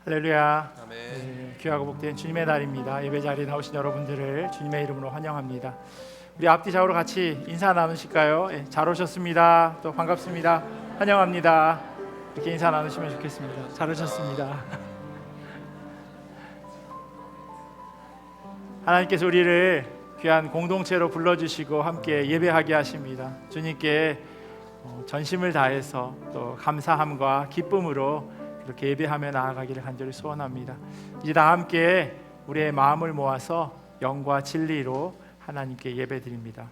할렐루야. 아멘. 네, 귀하고 복된 주님의 날입니다. 예배 자리에 나오신 여러분들을 주님의 이름으로 환영합니다. 우리 앞뒤 좌우로 같이 인사 나누실까요? 잘 오셨습니다. 또 반갑습니다. 환영합니다. 이렇게 인사 나누시면 좋겠습니다. 잘 오셨습니다. 하나님께서 우리를 귀한 공동체로 불러주시고 함께 예배하게 하십니다. 주님께 전심을 다해서 또 감사함과 기쁨으로 그렇게 예배하며 나아가기를 간절히 소원합니다. 이제 다 함께 우리의 마음을 모아서 영과 진리로 하나님께 예배드립니다.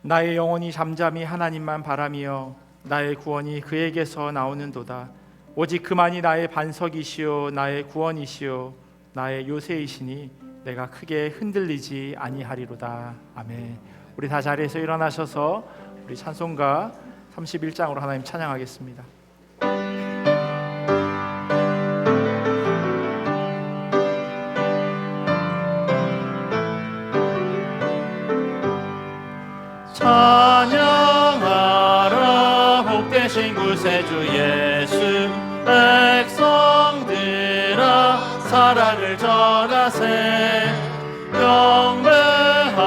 나의 영혼이 잠잠히 하나님만 바라며 나의 구원이 그에게서 나오는도다. 오직 그만이 나의 반석이시요 나의 구원이시요 나의 요새이시니 내가 크게 흔들리지 아니하리로다. 아멘. 우리 다 자리에서 일어나셔서 우리 찬송가 31장으로 하나님 찬양하겠습니다. 찬양하라 복되신 구세주 예수, 백성들아 사랑을 전하세. 경배하라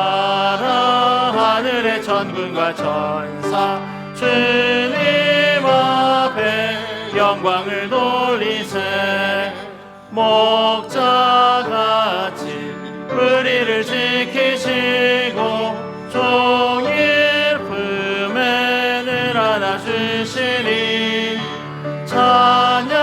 하늘의 천군과 천사, 주님 앞에 영광을 돌리세. 목자같이 우리를 지키시고 종일 품에 늘 안아주시니 찬양하라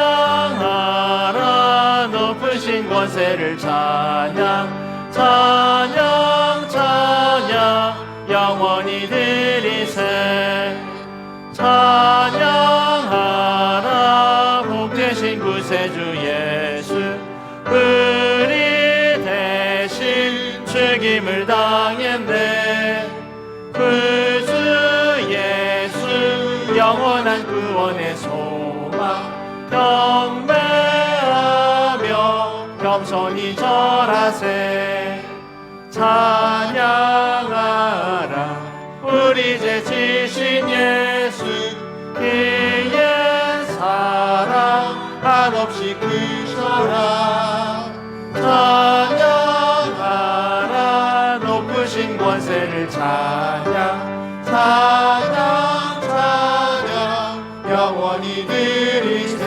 높으신 권세를 찬양 찬양 찬양 영원히 드리세. 찬양하라 복되신 구세주 예수, 우리 대신 죽임을 당했네. 구주 예수 영원한 구원의 소망, 경배하며 겸손히 절하세. 찬양하라 우리 죄 지신 예수, 그의 사랑 한없이 크셔라. 찬양하라 높으신 권세를 찬양 찬양 찬양 영원히 드리세.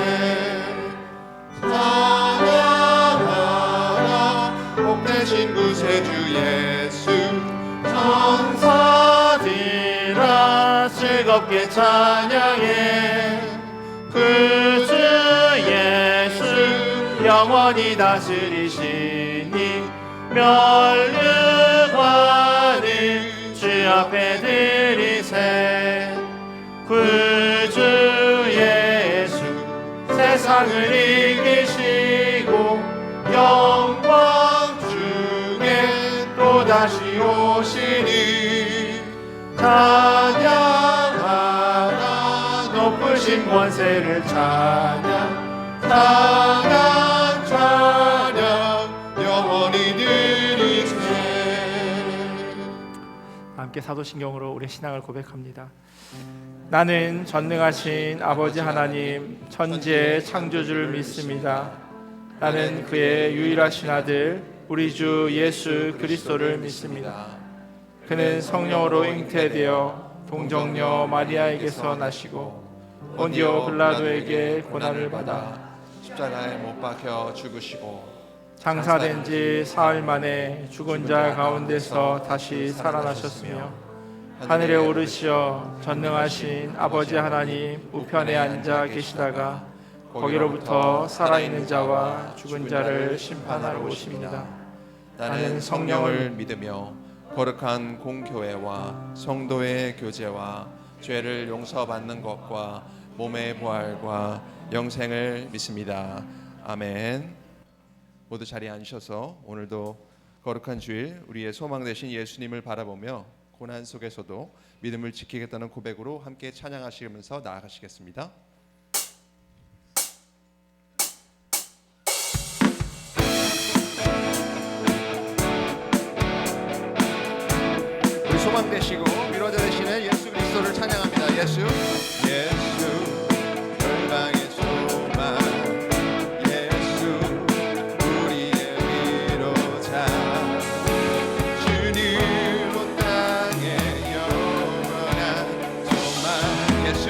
찬양하라 복되신 구세주 예수, 천사들아 즐겁게 찬양해. 구주 예수 영원히 다스리시니 면류관을 주 앞에 드리세. 구주 예수 세상을 이기시고 영광 중에 또다시 오시니 찬양하라 높으신 권세를 찬양 찬양 찬양 영원히 드리세. 함께 사도신경으로 우리 신앙을 고백합니다. 나는 전능하신 아버지 하나님 천지의 창조주를 믿습니다. 나는 그의 유일하신 아들 우리 주 예수 그리스도를 믿습니다. 그는 성령으로 잉태되어 동정녀 마리아에게서 나시고 본디오 빌라도에게 고난을 받아 십자가에 못 박혀 죽으시고 장사된 지 사흘 만에 죽은 자 가운데서 다시 살아나셨으며 하늘에 오르시어 전능하신 아버지 하나님 우편에 앉아 계시다가 거기로부터 살아있는 자와 죽은 자를 심판하러 오십니다. 나는 성령을 믿으며 거룩한 공교회와 성도의 교제와 죄를 용서받는 것과 몸의 부활과 영생을 믿습니다. 아멘. 모두 자리에 앉으셔서 오늘도 거룩한 주일 우리의 소망 되신 예수님을 바라보며 고난 속에서도 믿음을 지키겠다는 고백으로 함께 찬양하시면서 나아가시겠습니다. 우리 소망 되시고 위로자 되시는 예수 그리스도를 찬양합니다. 예수 열방의 소망, 예수 우리의 위로자, 주님 온 땅에 영원한 소망. 예수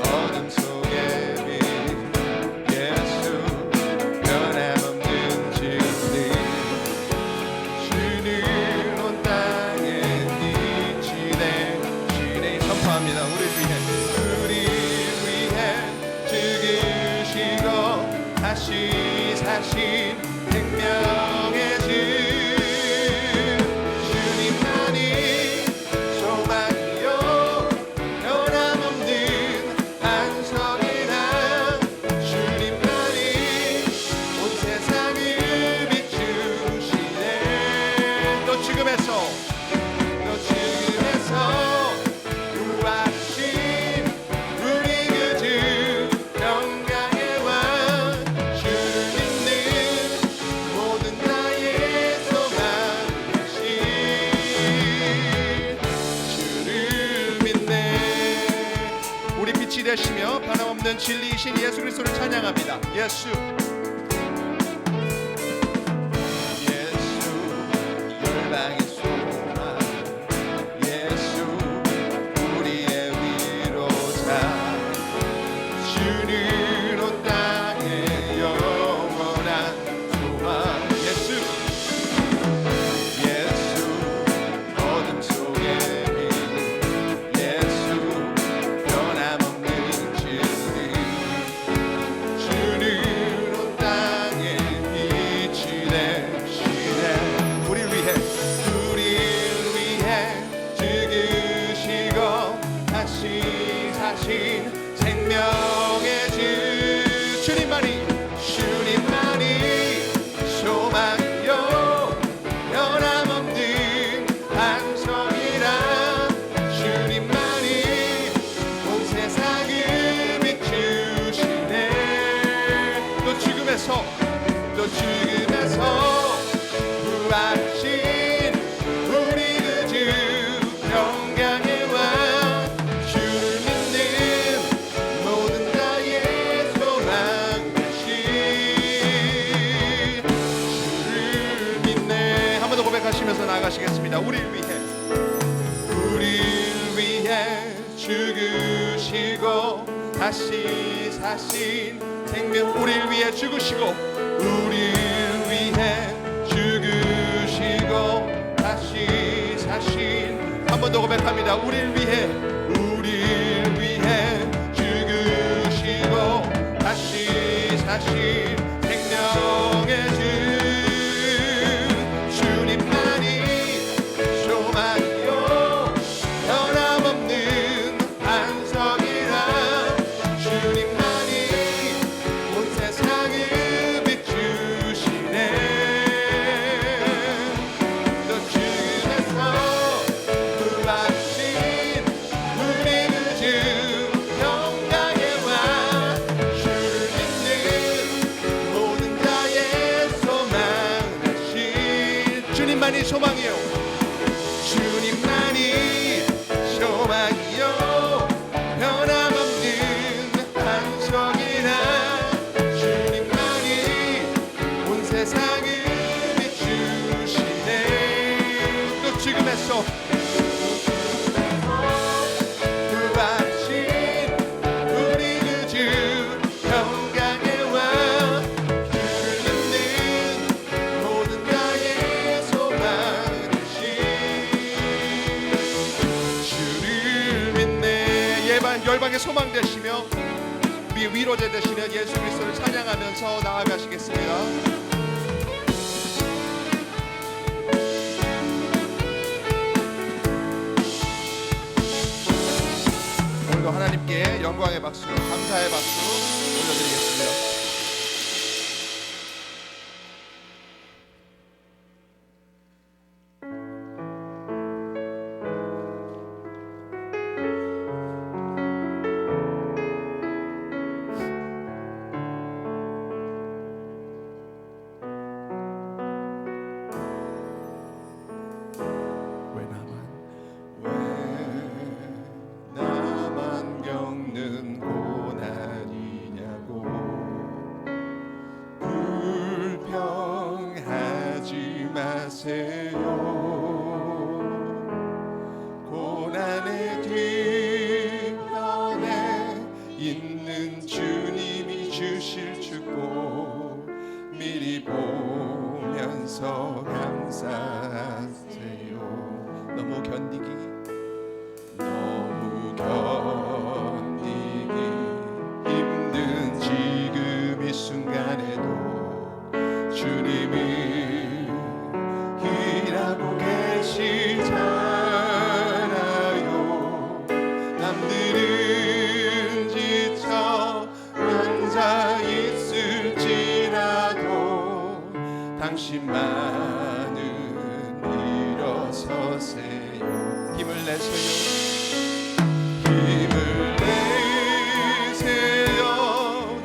어둠 속의 빛, 예수 변함없는 진리, 주님 온 땅에 빛이 되시네. 선포합니다. 우리 위해 죽으시고 다시 사신 생명의 주, 주님만이 소망이요 변함없는 반석이라, 주님만이 온 세상을 비추시네. 또 죽음에서 구하신 우리 그 주 영광의 왕, 주를 믿는 모든 나의 소망 되신, 주를 믿네. 우리 빛이 되시며 변함없는 진리이신 예수 그리스도를 찬양합니다. 예수 열방의 소망, 예수 우리의 위로자, 주는 온 땅에 영원한 소망. 예수 어둠 속의 빛, 예수 변함없는 진리, 주는 온 땅에 빛이 되시네. 우리를 위해 죽으시고 다시 사신 생명의 주, 주님만이 소망이요 변함없는 반석이라, 주님만이 온 세상을 비추시네. 또 죽음에서 구하신 우리 그 주 영광의 왕, 주를 믿는 모든 나의 소망 되신, 주를 믿네. 한 번 더 고백하시면서 나아가시겠습니다. 우리를 위해 죽으시고 다시 사신 생명, 우리를 위해 죽으시고 다시 사신, 한 번 더 고백합니다. 우리를 위해 죽으시고 다시 사신 생명의 주, 주님만이 소망이요 변함없는 반석이라, 주님만이 온 세상을 비추시네. 주님만이 소망이요, 주님만이 소망이요 변함없는 반석이라, 주님만이 온 세상을 비추시네. 또 죽음에서 구하신 우리 그 주 영광의 왕, 주를 믿는 모든 나의 소망 되신, 주를 믿네. 열방의 소망 되시며 위로자 되시는 예수 그리스도를 찬양하면서 나아가시겠습니다. 오늘도 하나님께 영광의 박수, 감사의 박수 올려드리겠습니다. 왜 나만 겪는 고난이냐고 불평하지 마세요. 고난의 뒤편에 있는 주님이 주실 축복 미리 보면서 감사하세요. 너무 견디기 힘든 지금 이 순간에도 주님이 일하고 계시잖아요. 남들은 지쳐 앉아 있을지라도 당신만은 일어서세요. 힘을 내세요. 힘을 내세요.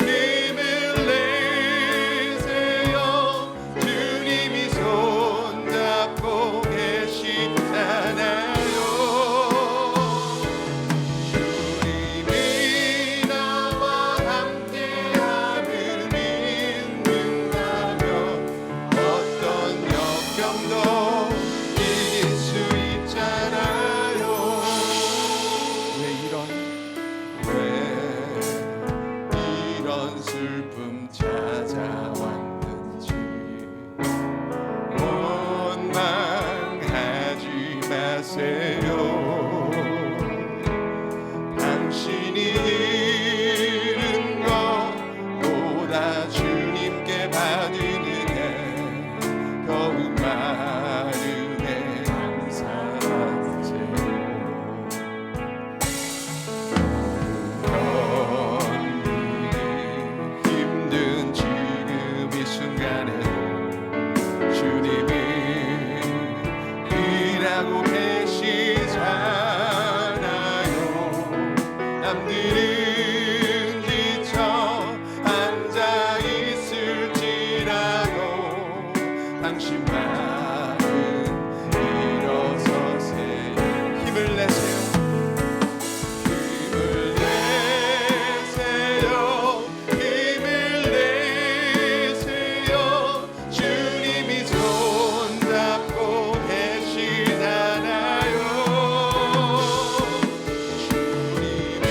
힘을 내세요. 주님이 손잡고 계시잖아요. 주님이 나와 함께함을 믿는다면 어떤 역경도 이길 수 있잖아요. 왜 이런 슬픔 찾아왔는지 원망하지 마세요. 당신이 잃은 것보다 주님께 받은 은혜 더욱 많음에 감사하세요. 힘든 지금 이 순간에도 주님이 일하고 계시잖아요. 남들은 지쳐 앉아 있을지라도 당신만은 일어서세요. 힘을 내세요. 힘을 내세요. 힘을 내세요. 주님이 손잡고 계시잖아요. 주님이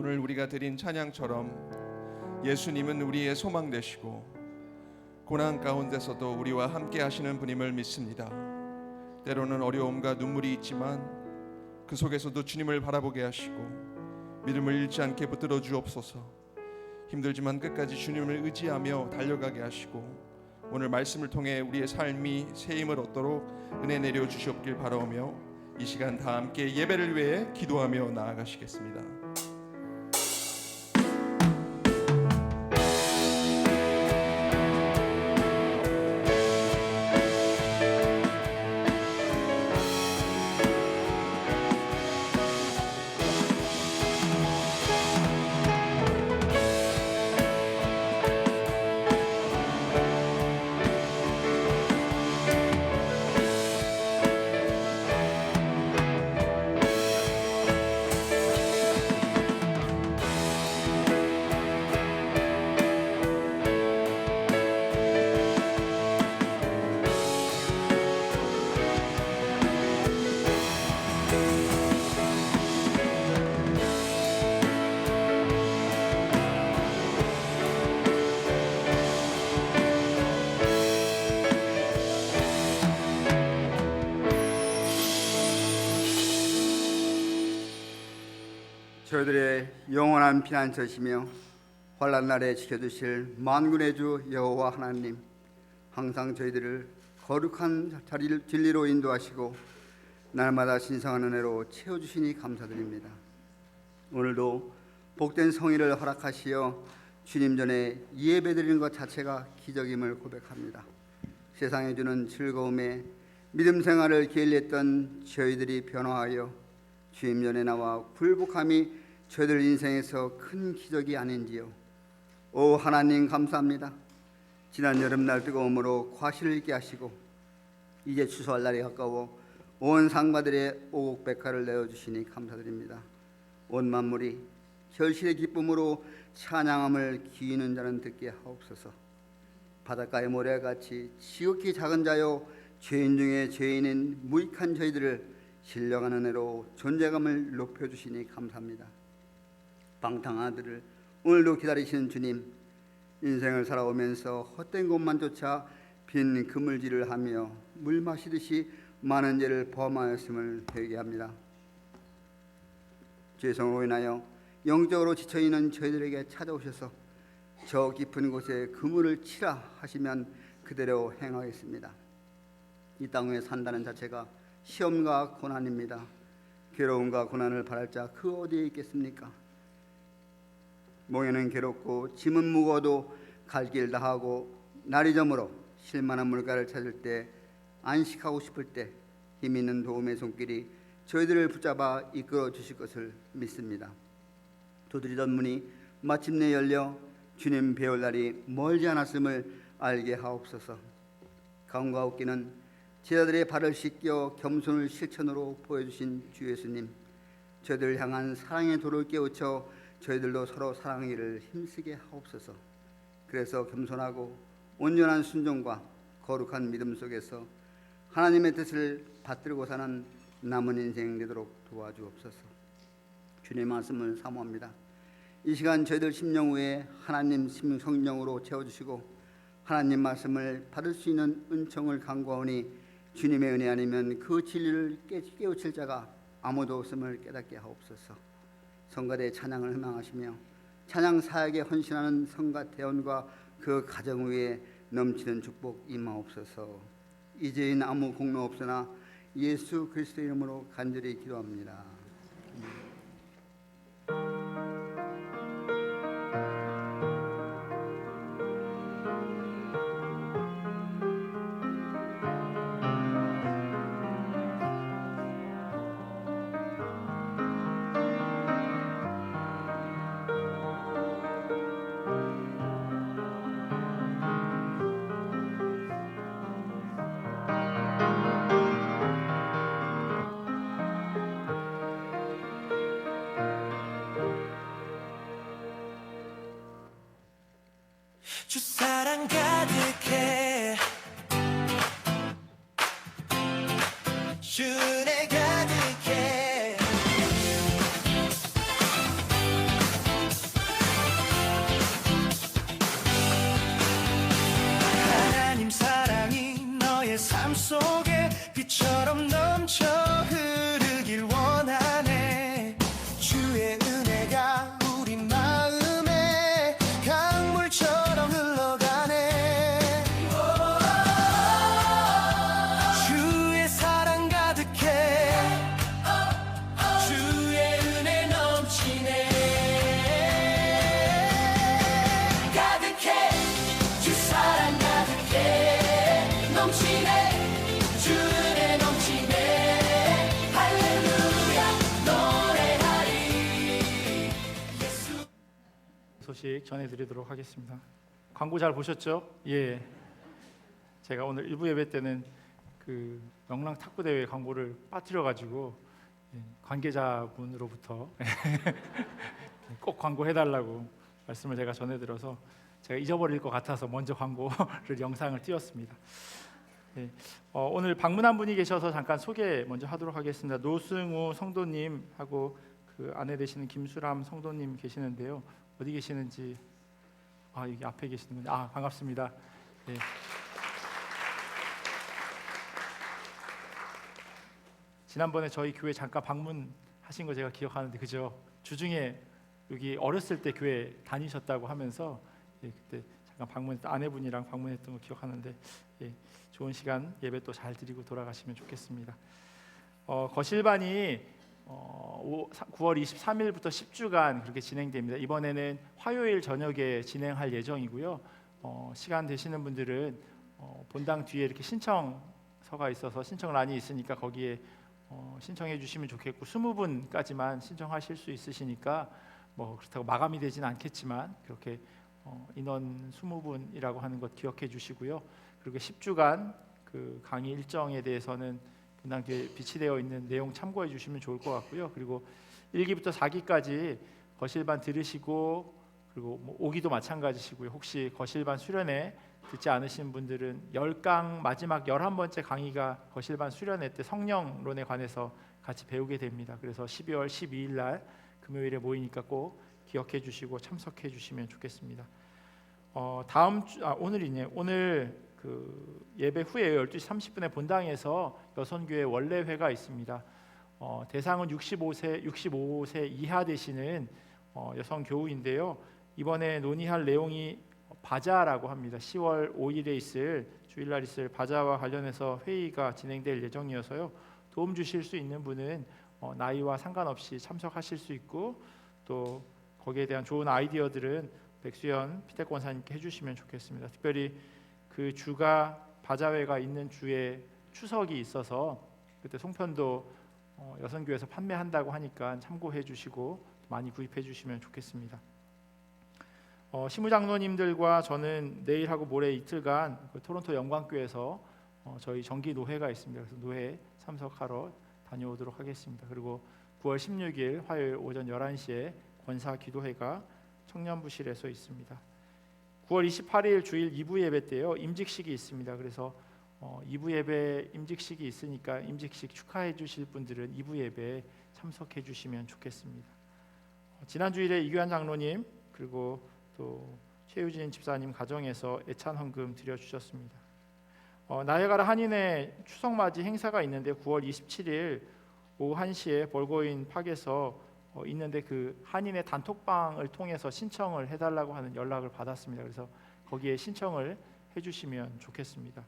오늘 우리가 드린 찬양처럼 예수님은 우리의 소망 되시고 고난 가운데서도 우리와 함께 하시는 분임을 믿습니다. 때로는 어려움과 눈물이 있지만 그 속에서도 주님을 바라보게 하시고 믿음을 잃지 않게 붙들어 주옵소서. 힘들지만 끝까지 주님을 의지하며 달려가게 하시고 오늘 말씀을 통해 우리의 삶이 새 힘을 얻도록 은혜 내려 주시옵길 바라오며 이 시간 다 함께 예배를 위해 기도하며 나아가시겠습니다. 저희들의 영원한 피난처시며 환난 날에 지켜주실 만군의 주 여호와 하나님, 항상 저희들을 거룩한 자리를 진리로 인도하시고 날마다 신성한 은혜로 채워주시니 감사드립니다. 오늘도 복된 성의를 허락하시어 주님 전에 예배드리는 것 자체가 기적임을 고백합니다. 세상에 주는 즐거움에 믿음 생활을 게을리했던 저희들이 변화하여 주님 전에 나와 굴복함이 저희들 인생에서 큰 기적이 아닌지요. 오 하나님 감사합니다. 지난 여름날 뜨거움으로 과실을 있게 하시고 이제 추수할 날이 가까워 온 상가들의 오곡백화를 내어주시니 감사드립니다. 온 만물이 결실의 기쁨으로 찬양함을 기이는 자는 듣게 하옵소서. 바닷가의 모래같이 지극히 작은 자요 죄인 중에 죄인인 무익한 저희들을 신령한 은혜로 존재감을 높여주시니 감사합니다. 방탕한 아들을 오늘도 기다리시는 주님, 인생을 살아오면서 헛된 것만 쫓아 빈 그물질을 하며 물 마시듯이 많은 죄를 범하였음을 회개합니다. 죄성으로 인하여 영적으로 지쳐있는 저희들에게 찾아오셔서 저 깊은 곳에 그물을 치라 하시면 그대로 행하겠습니다. 이 땅 위에 산다는 자체가 시험과 고난입니다. 괴로움과 고난을 바랄 자 그 어디에 있겠습니까? 몽에는 괴롭고 짐은 무거워도 갈 길 다하고 날이 저물어 쉴만한 물가를 찾을 때, 안식하고 싶을 때 힘 있는 도움의 손길이 저희들을 붙잡아 이끌어 주실 것을 믿습니다. 두드리던 문이 마침내 열려 주님 배울 날이 멀지 않았음을 알게 하옵소서. 가훈과 웃기는 제자들의 발을 씻겨 겸손을 실천으로 보여주신 주 예수님, 저희들을 향한 사랑의 도를 깨우쳐 저희들도 서로 사랑하기를 힘쓰게 하옵소서. 그래서 겸손하고 온전한 순종과 거룩한 믿음 속에서 하나님의 뜻을 받들고 사는 남은 인생 되도록 도와주옵소서. 주님의 말씀을 사모합니다. 이 시간 저희들 심령 위에 하나님 성령으로 채워주시고 하나님 말씀을 받을 수 있는 은총을 간구하오니 주님의 은혜 아니면 그 진리를 깨우칠 자가 아무도 없음을 깨닫게 하옵소서. 성가대의 찬양을 희망하시며 찬양 사역에 헌신하는 성가 대원과 그 가정 위에 넘치는 축복 임하옵소서. 이제인 아무 공로 없으나 예수 그리스도 이름으로 간절히 기도합니다. 소식 전해드리도록 하겠습니다. 광고 잘 보셨죠? 예. 제가 오늘 일부 예배 때는 그 명랑 탁구 대회 광고를 빠뜨려가지고 관계자분으로부터 꼭 광고해달라고 말씀을 제가 전해드려서 제가 잊어버릴 것 같아서 먼저 광고를 영상을 띄웠습니다. 네. 오늘 방문한 분이 계셔서 잠깐 소개 먼저 하도록 하겠습니다. 노승우 성도님하고 그 아내 되시는 김수람 성도님 계시는데요. 어디 계시는지 여기 앞에 계시는군요. 반갑습니다. 네. 지난번에 저희 교회 잠깐 방문하신 거 제가 기억하는데 그죠? 주중에 여기 어렸을 때 교회 다니셨다고 하면서 그때 잠깐 아내분이랑 방문했던 거 기억하는데 좋은 시간 예배 또 잘 드리고 돌아가시면 좋겠습니다. 거실반이 9월 23일부터 10주간 그렇게 진행됩니다. 이번에는 화요일 저녁에 진행할 예정이고요. 시간 되시는 분들은 본당 뒤에 이렇게 신청서가 있어서 신청란이 있으니까 거기에 신청해 주시면 좋겠고 20분까지만 신청하실 수 있으시니까 뭐 그렇다고 마감이 되지는 않겠지만 그렇게 인원 20분이라고 하는 것 기억해 주시고요. 그리고 10주간 그 강의 일정에 대해서는 본당 뒤에 비치되어 있는 내용 참고해 주시면 좋을 것 같고요. 그리고 1기부터 4기까지 거실반 들으시고 그리고 뭐 5기도 마찬가지시고요. 혹시 거실반 수련회 듣지 않으신 분들은 10강 마지막 11번째 강의가 거실반 수련회 때 성령론에 관해서 같이 배우게 됩니다. 그래서 12월 12일 날 금요일에 모이니까 꼭 기억해 주시고 참석해 주시면 좋겠습니다. 오늘 그 예배 후에 12시 30분에 본당에서 여선교회 원래회가 있습니다. 대상은 65세 이하 되시는 여성 교우인데요. 이번에 논의할 내용이 바자라고 합니다. 10월 5일에 주일날 있을 바자와 관련해서 회의가 진행될 예정이어서요. 도움 주실 수 있는 분은 나이와 상관없이 참석하실 수 있고 또 거기에 대한 좋은 아이디어들은 백수연 피태권사님께 해주시면 좋겠습니다. 특별히 그 주가 바자회가 있는 주에 추석이 있어서 그때 송편도 여선교회에서 판매한다고 하니까 참고해 주시고 많이 구입해 주시면 좋겠습니다. 시무장로님들과 저는 내일하고 모레 이틀간 그 토론토 영광교회에서 저희 정기 노회가 있습니다. 그래서 노회 참석하러 다녀오도록 하겠습니다. 그리고 9월 16일 화요일 오전 11시에 권사 기도회가 청년부실에서 있습니다. 9월 28일 주일 2부 예배 때요 임직식이 있습니다. 그래서 2부 예배 임직식이 있으니까 임직식 축하해 주실 분들은 2부 예배에 참석해 주시면 좋겠습니다. 지난 주일에 이규환 장로님 그리고 또 최유진 집사님 가정에서 애찬 헌금 드려 주셨습니다. 나야가라 한인의 추석맞이 행사가 있는데 9월 27일 오후 1시에 볼고인 팍에서 있는데 그 한인의 단톡방을 통해서 신청을 해달라고 하는 연락을 받았습니다. 그래서 거기에 신청을 해주시면 좋겠습니다.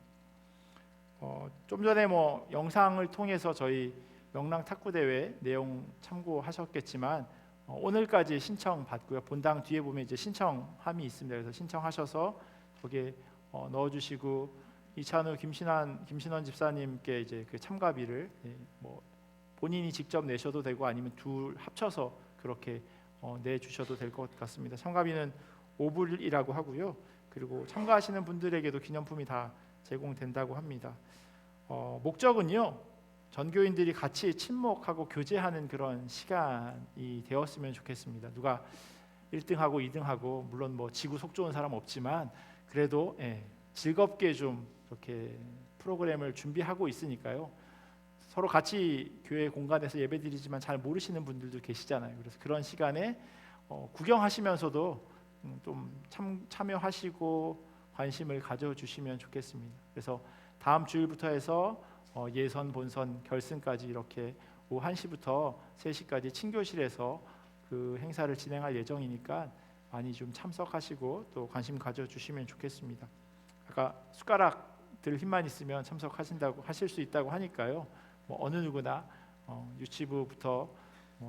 좀 전에 뭐 영상을 통해서 저희 명랑 탁구 대회 내용 참고하셨겠지만 오늘까지 신청 받고요. 본당 뒤에 보면 이제 신청함이 있습니다. 그래서 신청하셔서 거기에 넣어주시고 이찬우 김신원 집사님께 이제 그 참가비를 뭐 본인이 직접 내셔도 되고 아니면 둘 합쳐서 그렇게 내주셔도 될 것 같습니다. 참가비는 5불이라고 하고요. 그리고 참가하시는 분들에게도 기념품이 다 제공된다고 합니다. 목적은요. 전교인들이 같이 친목하고 교제하는 그런 시간이 되었으면 좋겠습니다. 누가 1등하고 2등하고 물론 뭐 지구 속 좋은 사람 없지만 그래도 즐겁게 좀 이렇게 프로그램을 준비하고 있으니까요. 서로 같이 교회 공간에서 예배드리지만 잘 모르시는 분들도 계시잖아요. 그래서 그런 시간에 구경하시면서도 좀 참여하시고 관심을 가져주시면 좋겠습니다. 그래서 다음 주일부터 해서 예선, 본선, 결승까지 이렇게 오후 1시부터 3시까지 친교실에서 그 행사를 진행할 예정이니까 많이 좀 참석하시고 또 관심 가져주시면 좋겠습니다. 아까 숟가락 들 힘만 있으면 참석하신다고 하실 수 있다고 하니까요. 뭐 어느 누구나 유치부부터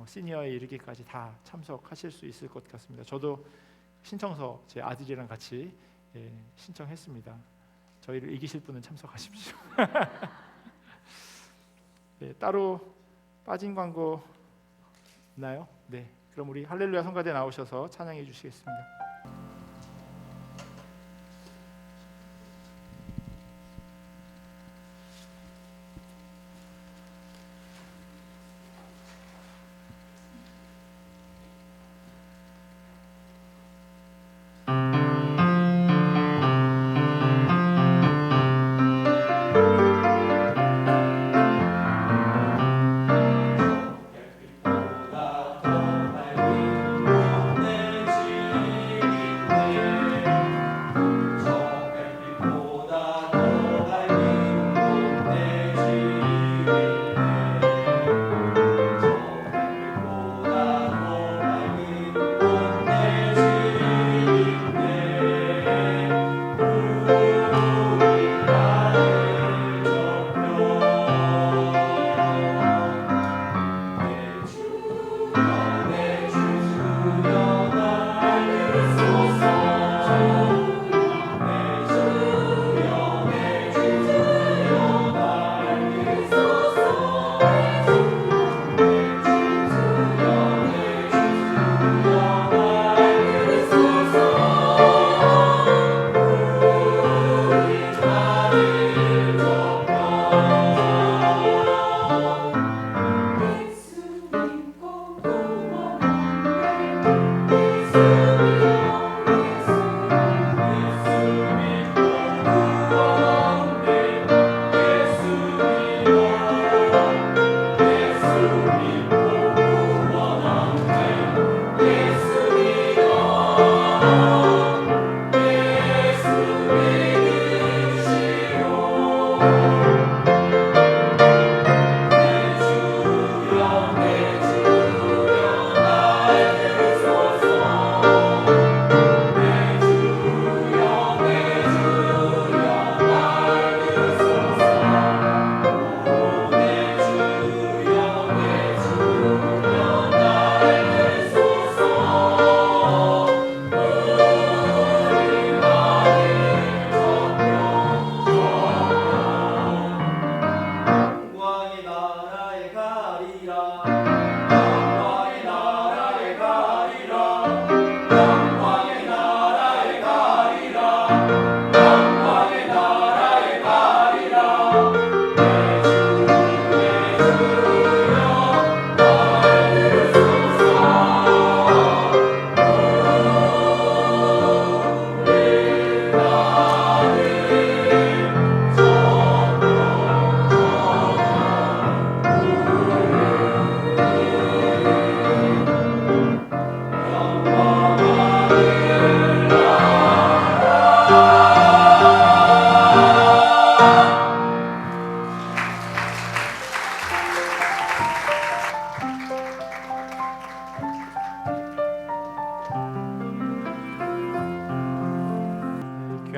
시니어에 이르기까지 다 참석하실 수 있을 것 같습니다. 저도 신청서 제 아들이랑 같이 신청했습니다. 저희를 이기실 분은 참석하십시오. 네, 따로 빠진 광고 있나요? 네, 그럼 우리 할렐루야 성가대 나오셔서 찬양해 주시겠습니다.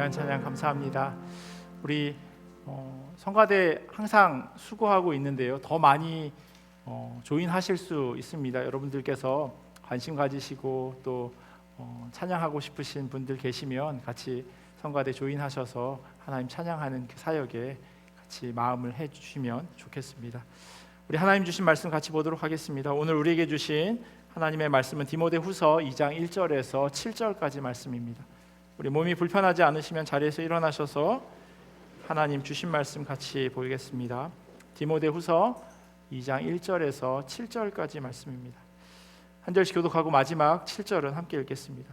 귀한 찬양 감사합니다. 우리 성가대 항상 수고하고 있는데요. 더 많이 조인하실 수 있습니다. 여러분들께서 관심 가지시고 또 찬양하고 싶으신 분들 계시면 같이 성가대 조인하셔서 하나님 찬양하는 그 사역에 같이 마음을 해주시면 좋겠습니다. 우리 하나님 주신 말씀 같이 보도록 하겠습니다. 오늘 우리에게 주신 하나님의 말씀은 디모데후서 2장 1절에서 7절까지 말씀입니다. 우리 몸이 불편하지 않으시면 자리에서 일어나셔서 하나님 주신 말씀 같이 보겠습니다. 디모데후서 2장 1절에서 7절까지 말씀입니다. 한 절씩 교독하고 마지막 7절은 함께 읽겠습니다.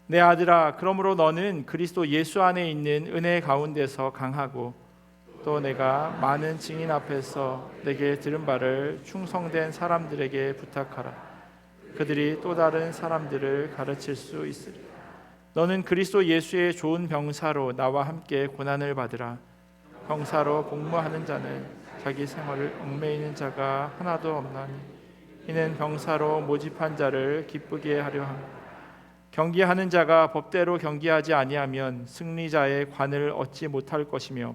내 아들아, 그러므로 너는 그리스도 예수 안에 있는 은혜 가운데서 강하고 또 내가 많은 증인 앞에서 내게 들은 바를 충성된 사람들에게 부탁하라. 그들이 또 다른 사람들을 가르칠 수 있으리. 너는 그리스도 예수의 좋은 병사로 나와 함께 고난을 받으라. 병사로 복무하는 자는 자기 생활을 얽매이는 자가 하나도 없나니 이는 병사로 모집한 자를 기쁘게 하려 함이라. 경기하는 자가 법대로 경기하지 아니하면 승리자의 관을 얻지 못할 것이며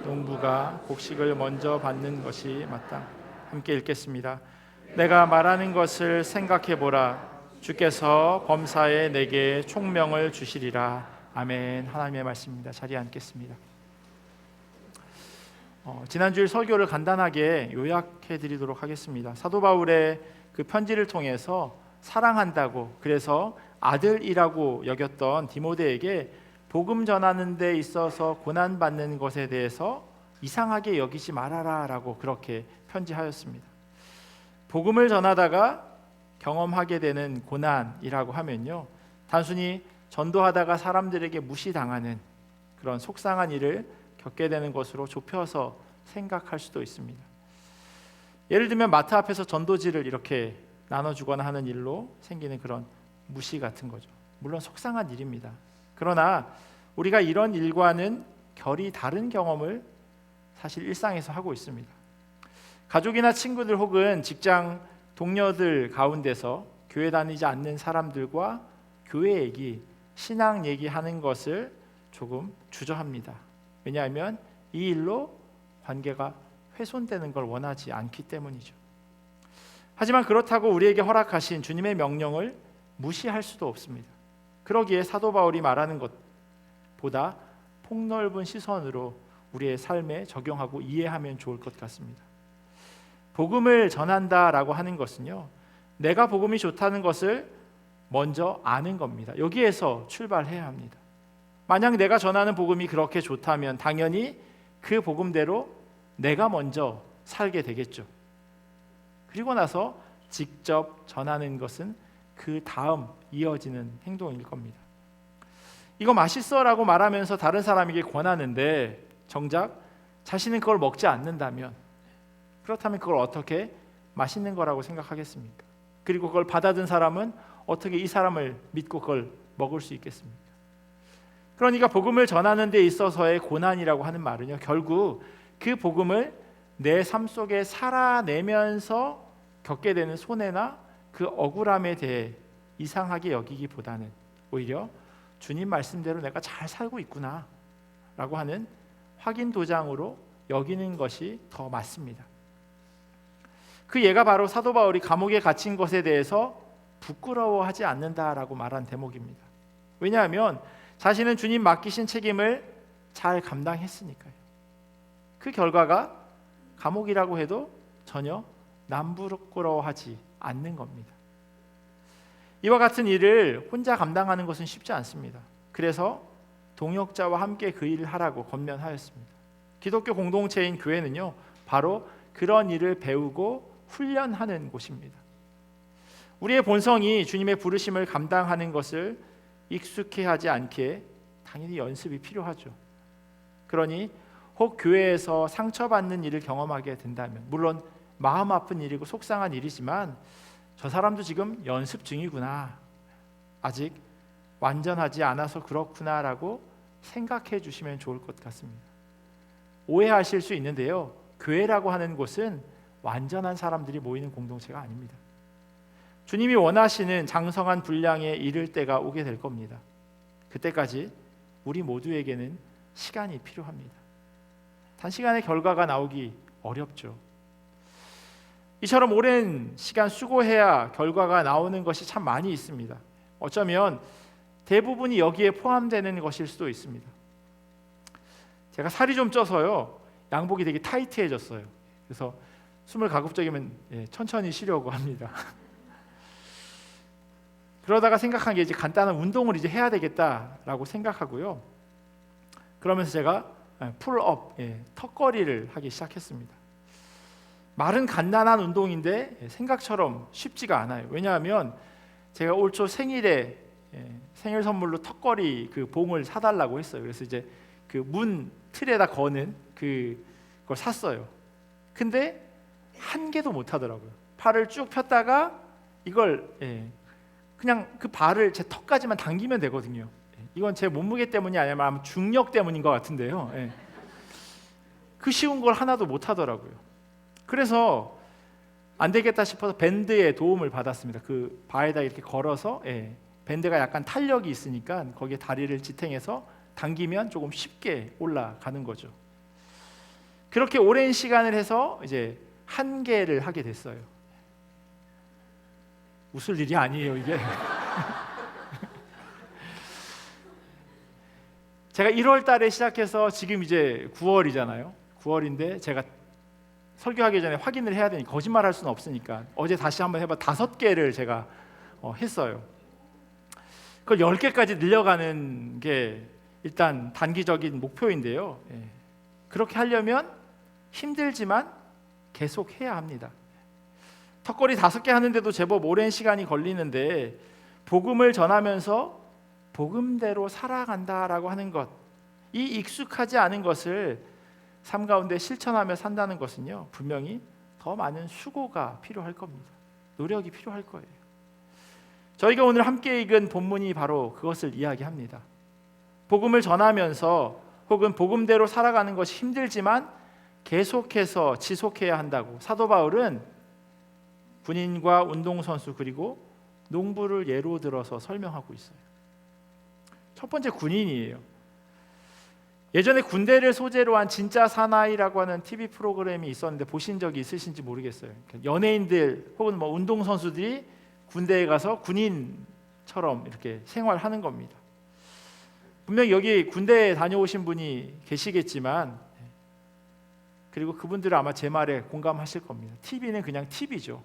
농부가 곡식을 먼저 받는 것이 마땅. 함께 읽겠습니다. 내가 말하는 것을 생각해 보라. 주께서 범사에 내게 총명을 주시리라. 아멘. 하나님의 말씀입니다. 자리에 앉겠습니다. 지난주일 설교를 간단하게 요약해 드리도록 하겠습니다. 사도 바울의 그 편지를 통해서 사랑한다고, 그래서 아들이라고 여겼던 디모데에게 복음 전하는 데 있어서 고난받는 것에 대해서 이상하게 여기지 말아라 라고 그렇게 편지하였습니다. 복음을 전하다가 경험하게 되는 고난이라고 하면요, 단순히 전도하다가 사람들에게 무시당하는 그런 속상한 일을 겪게 되는 것으로 좁혀서 생각할 수도 있습니다. 예를 들면 마트 앞에서 전도지를 이렇게 나눠주거나 하는 일로 생기는 그런 무시 같은 거죠. 물론 속상한 일입니다. 그러나 우리가 이런 일과는 결이 다른 경험을 사실 일상에서 하고 있습니다. 가족이나 친구들 혹은 직장 동료들 가운데서 교회 다니지 않는 사람들과 교회 얘기, 신앙 얘기하는 것을 조금 주저합니다. 왜냐하면 이 일로 관계가 훼손되는 걸 원하지 않기 때문이죠. 하지만 그렇다고 우리에게 허락하신 주님의 명령을 무시할 수도 없습니다. 그러기에 사도 바울이 말하는 것보다 폭넓은 시선으로 우리의 삶에 적용하고 이해하면 좋을 것 같습니다. 복음을 전한다라고 하는 것은요, 내가 복음이 좋다는 것을 먼저 아는 겁니다. 여기에서 출발해야 합니다. 만약 내가 전하는 복음이 그렇게 좋다면 당연히 그 복음대로 내가 먼저 살게 되겠죠. 그리고 나서 직접 전하는 것은 그 다음 이어지는 행동일 겁니다. 이거 맛있어라고 말하면서 다른 사람에게 권하는데 정작 자신은 그걸 먹지 않는다면, 그렇다면 그걸 어떻게 맛있는 거라고 생각하겠습니까? 그리고 그걸 받아든 사람은 어떻게 이 사람을 믿고 그걸 먹을 수 있겠습니까? 그러니까 복음을 전하는 데 있어서의 고난이라고 하는 말은요, 결국 그 복음을 내 삶 속에 살아내면서 겪게 되는 손해나 그 억울함에 대해 이상하게 여기기보다는 오히려 주님 말씀대로 내가 잘 살고 있구나 라고 하는 확인 도장으로 여기는 것이 더 맞습니다. 그 예가 바로 사도 바울이 감옥에 갇힌 것에 대해서 부끄러워하지 않는다라고 말한 대목입니다. 왜냐하면 자신은 주님 맡기신 책임을 잘 감당했으니까요. 그 결과가 감옥이라고 해도 전혀 남 부끄러워하지 않는 겁니다. 이와 같은 일을 혼자 감당하는 것은 쉽지 않습니다. 그래서 동역자와 함께 그 일을 하라고 권면하였습니다. 기독교 공동체인 교회는요, 바로 그런 일을 배우고 훈련하는 곳입니다. 우리의 본성이 주님의 부르심을 감당하는 것을 익숙해하지 않게 당연히 연습이 필요하죠. 그러니 혹 교회에서 상처받는 일을 경험하게 된다면, 물론 마음 아픈 일이고 속상한 일이지만 저 사람도 지금 연습 중이구나, 아직 완전하지 않아서 그렇구나라고 생각해 주시면 좋을 것 같습니다. 오해하실 수 있는데요, 교회라고 하는 곳은 완전한 사람들이 모이는 공동체가 아닙니다. 주님이 원하시는 장성한 분량에 이를 때가 오게 될 겁니다. 그때까지 우리 모두에게는 시간이 필요합니다. 단시간에 결과가 나오기 어렵죠. 이처럼 오랜 시간 수고해야 결과가 나오는 것이 참 많이 있습니다. 어쩌면 대부분이 여기에 포함되는 것일 수도 있습니다. 제가 살이 좀 쪄서요, 양복이 되게 타이트해졌어요. 그래서 숨을 가급적이면 천천히 쉬려고 합니다. 그러다가 생각한 게 이제 간단한 운동을 이제 해야 되겠다라고 생각하고요. 그러면서 제가 풀업, 턱걸이를 하기 시작했습니다. 말은 간단한 운동인데 생각처럼 쉽지가 않아요. 왜냐하면 제가 올 초 생일에 생일 선물로 턱걸이 그 봉을 사달라고 했어요. 그래서 이제 그 문 틀에다 거는 그걸 샀어요. 근데 한 개도 못 하더라고요. 팔을 쭉 폈다가 이걸 그냥 그 발을 제 턱까지만 당기면 되거든요. 이건 제 몸무게 때문이 아니라 아마 중력 때문인 것 같은데요. 그 쉬운 걸 하나도 못 하더라고요. 그래서 안 되겠다 싶어서 밴드의 도움을 받았습니다. 그 바에다 이렇게 걸어서 밴드가 약간 탄력이 있으니까 거기에 다리를 지탱해서 당기면 조금 쉽게 올라가는 거죠. 그렇게 오랜 시간을 해서 이제 한 개를 하게 됐어요. 웃을 일이 아니에요, 이게. 제가 1월 달에 시작해서 지금 이제 9월이잖아요. 9월인데 제가 설교하기 전에 확인을 해야 되니 거짓말할 수는 없으니까 어제 다시 한번 해봐 5개를 제가 했어요. 그걸 10개까지 늘려가는 게 일단 단기적인 목표인데요. 그렇게 하려면 힘들지만 계속 해야 합니다. 턱걸이 5개 하는데도 제법 오랜 시간이 걸리는데 복음을 전하면서 복음대로 살아간다라고 하는 것, 이 익숙하지 않은 것을 삶 가운데 실천하며 산다는 것은요, 분명히 더 많은 수고가 필요할 겁니다. 노력이 필요할 거예요. 저희가 오늘 함께 읽은 본문이 바로 그것을 이야기합니다. 복음을 전하면서 혹은 복음대로 살아가는 것이 힘들지만 계속해서 지속해야 한다고 사도 바울은 군인과 운동선수 그리고 농부를 예로 들어서 설명하고 있어요. 첫 번째 군인이에요. 예전에 군대를 소재로 한 진짜 사나이라고 하는 TV 프로그램이 있었는데 보신 적이 있으신지 모르겠어요. 연예인들 혹은 운동선수들이 군대에 가서 군인처럼 이렇게 생활하는 겁니다. 분명히 여기 군대에 다녀오신 분이 계시겠지만 그리고 그분들은 아마 제 말에 공감하실 겁니다. TV는 그냥 TV죠.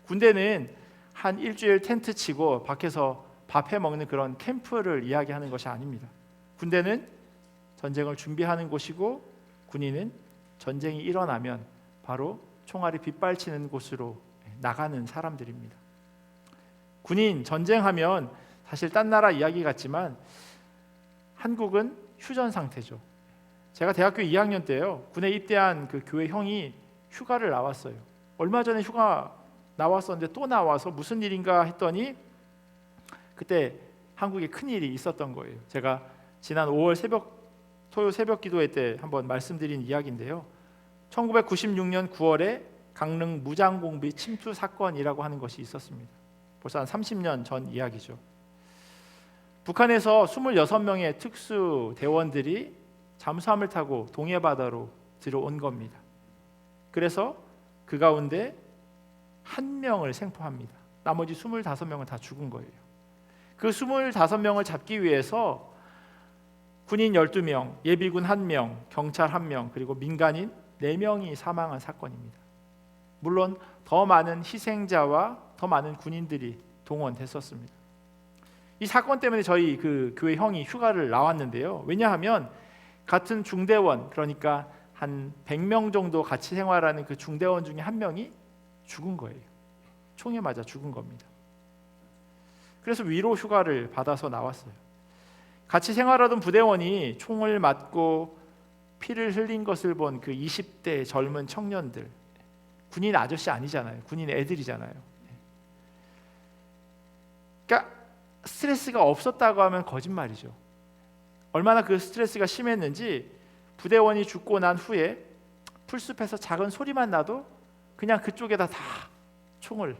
군대는 한 일주일 텐트 치고 밖에서 밥 해 먹는 그런 캠프를 이야기하는 것이 아닙니다. 군대는 전쟁을 준비하는 곳이고 군인은 전쟁이 일어나면 바로 총알이 빗발치는 곳으로 나가는 사람들입니다. 군인 전쟁하면 사실 딴 나라 이야기 같지만 한국은 휴전 상태죠. 제가 대학교 2학년 때요, 군에 입대한 그 교회 형이 휴가를 나왔어요. 얼마 전에 휴가 나왔었는데 또 나와서 무슨 일인가 했더니 그때 한국에 큰일이 있었던 거예요. 제가 지난 5월 토요 새벽 기도회 때 한번 말씀드린 이야기인데요. 1996년 9월에 강릉 무장공비 침투 사건이라고 하는 것이 있었습니다. 벌써 한 30년 전 이야기죠. 북한에서 26명의 특수 대원들이 잠수함을 타고 동해 바다로 들어온 겁니다. 그래서 그 가운데 한 명을 생포합니다. 나머지 25명은 다 죽은 거예요. 그 25명을 잡기 위해서 군인 12명, 예비군 1명, 경찰 1명, 그리고 민간인 4명이 사망한 사건입니다. 물론 더 많은 희생자와 더 많은 군인들이 동원됐었습니다. 이 사건 때문에 저희 그 교회 형이 휴가를 나왔는데요. 왜냐하면 같은 중대원, 그러니까 한 100명 정도 같이 생활하는 그 중대원 중에 한 명이 죽은 거예요. 총에 맞아 죽은 겁니다. 그래서 위로 휴가를 받아서 나왔어요. 같이 생활하던 부대원이 총을 맞고 피를 흘린 것을 본 그 20대 젊은 청년들, 군인 아저씨 아니잖아요. 군인 애들이잖아요. 그러니까 스트레스가 없었다고 하면 거짓말이죠. 얼마나 그 스트레스가 심했는지 부대원이 죽고 난 후에 풀숲에서 작은 소리만 나도 그냥 그쪽에다 다 총을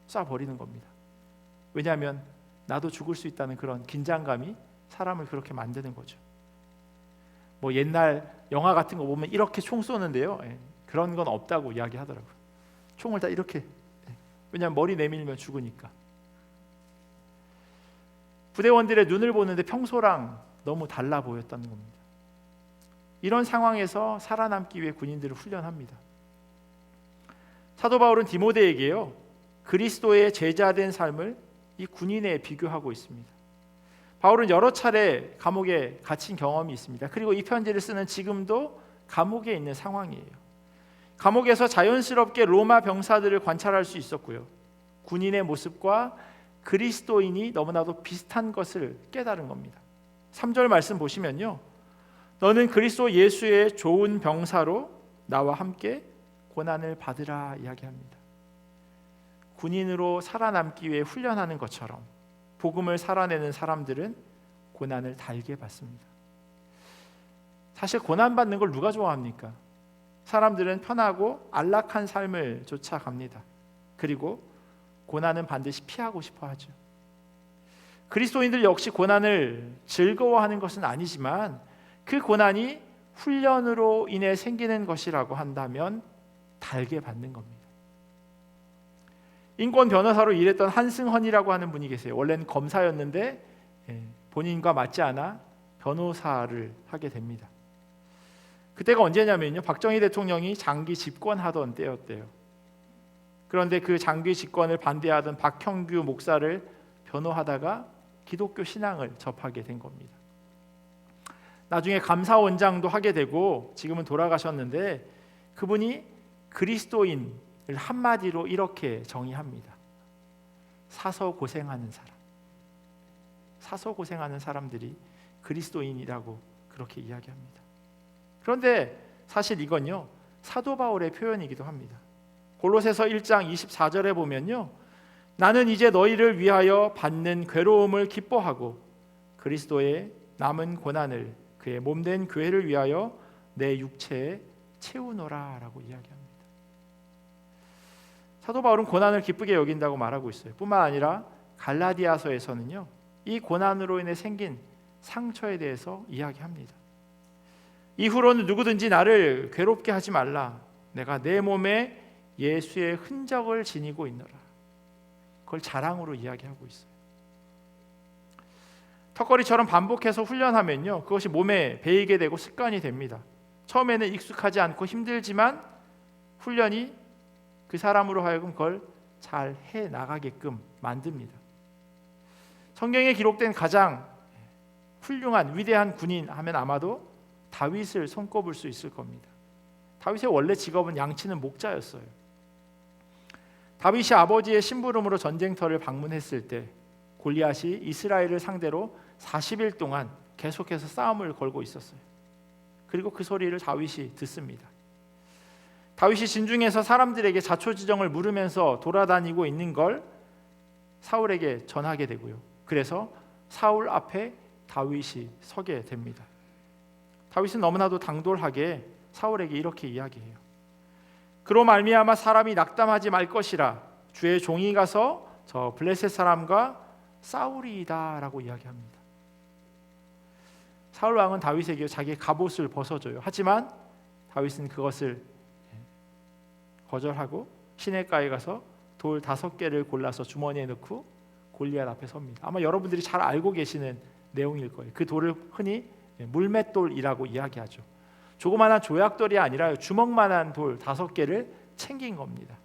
쏴버리는 겁니다. 왜냐하면 나도 죽을 수 있다는 그런 긴장감이 사람을 그렇게 만드는 거죠. 뭐 옛날 영화 같은 거 보면 이렇게 총 쏘는데요, 그런 건 없다고 이야기하더라고요. 총을 다 이렇게, 왜냐하면 머리 내밀면 죽으니까. 부대원들의 눈을 보는데 평소랑 너무 달라 보였다는 겁니다. 이런 상황에서 살아남기 위해 군인들을 훈련합니다. 사도 바울은 디모데에게요, 그리스도의 제자된 삶을 이 군인에 비교하고 있습니다. 바울은 여러 차례 감옥에 갇힌 경험이 있습니다. 그리고 이 편지를 쓰는 지금도 감옥에 있는 상황이에요. 감옥에서 자연스럽게 로마 병사들을 관찰할 수 있었고요. 군인의 모습과 그리스도인이 너무나도 비슷한 것을 깨달은 겁니다. 3절 말씀 보시면요, 너는 그리스도 예수의 좋은 병사로 나와 함께 고난을 받으라 이야기합니다. 군인으로 살아남기 위해 훈련하는 것처럼 복음을 살아내는 사람들은 고난을 달게 받습니다. 사실 고난받는 걸 누가 좋아합니까? 사람들은 편하고 안락한 삶을 쫓아갑니다. 그리고 고난은 반드시 피하고 싶어 하죠. 그리스도인들 역시 고난을 즐거워하는 것은 아니지만 그 고난이 훈련으로 인해 생기는 것이라고 한다면 달게 받는 겁니다. 인권 변호사로 일했던 한승헌이라고 하는 분이 계세요. 원래는 검사였는데 본인과 맞지 않아 변호사를 하게 됩니다. 그때가 언제냐면요, 박정희 대통령이 장기 집권하던 때였대요. 그런데 그 장기 집권을 반대하던 박형규 목사를 변호하다가 기독교 신앙을 접하게 된 겁니다. 나중에 감사원장도 하게 되고 지금은 돌아가셨는데, 그분이 그리스도인을 한마디로 이렇게 정의합니다. 사서 고생하는 사람. 사서 고생하는 사람들이 그리스도인이라고 그렇게 이야기합니다. 그런데 사실 이건요, 사도 바울의 표현이기도 합니다. 골로새서 1장 24절에 보면요, 나는 이제 너희를 위하여 받는 괴로움을 기뻐하고 그리스도의 남은 고난을 그의 몸된 교회를 위하여 내 육체에 채우노라 라고 이야기합니다. 사도 바울은 고난을 기쁘게 여긴다고 말하고 있어요. 뿐만 아니라 갈라디아서에서는요, 이 고난으로 인해 생긴 상처에 대해서 이야기합니다. 이후로는 누구든지 나를 괴롭게 하지 말라. 내가 내 몸에 예수의 흔적을 지니고 있노라. 그걸 자랑으로 이야기하고 있어요. 턱걸이처럼 반복해서 훈련하면요, 그것이 몸에 배이게 되고 습관이 됩니다. 처음에는 익숙하지 않고 힘들지만 훈련이 그 사람으로 하여금 그걸 잘 해나가게끔 만듭니다. 성경에 기록된 가장 훌륭한 위대한 군인 하면 아마도 다윗을 손꼽을 수 있을 겁니다. 다윗의 원래 직업은 양치는 목자였어요. 다윗이 아버지의 심부름으로 전쟁터를 방문했을 때 골리앗이 이스라엘을 상대로 40일 동안 계속해서 싸움을 걸고 있었어요. 그리고 그 소리를 다윗이 듣습니다. 다윗이 진중에서 사람들에게 자초지정을 물으면서 돌아다니고 있는 걸 사울에게 전하게 되고요. 그래서 사울 앞에 다윗이 서게 됩니다. 다윗은 너무나도 당돌하게 사울에게 이렇게 이야기해요. 그로 말미암아 사람이 낙담하지 말 것이라 주의 종이 가서 저 블레셋 사람과 싸우리이다 라고 이야기합니다. 사울 왕은 다윗에게 자기의 갑옷을 벗어줘요. 하지만 다윗은 그것을 거절하고 시냇가에 가서 돌 5개를 골라서 주머니에 넣고 골리앗 앞에 섭니다. 아마 여러분들이 잘 알고 계시는 내용일 거예요. 그 돌을 흔히 물맷돌이라고 이야기하죠. 조그마한 조약돌이 아니라 주먹만한 돌 5개를 챙긴 겁니다.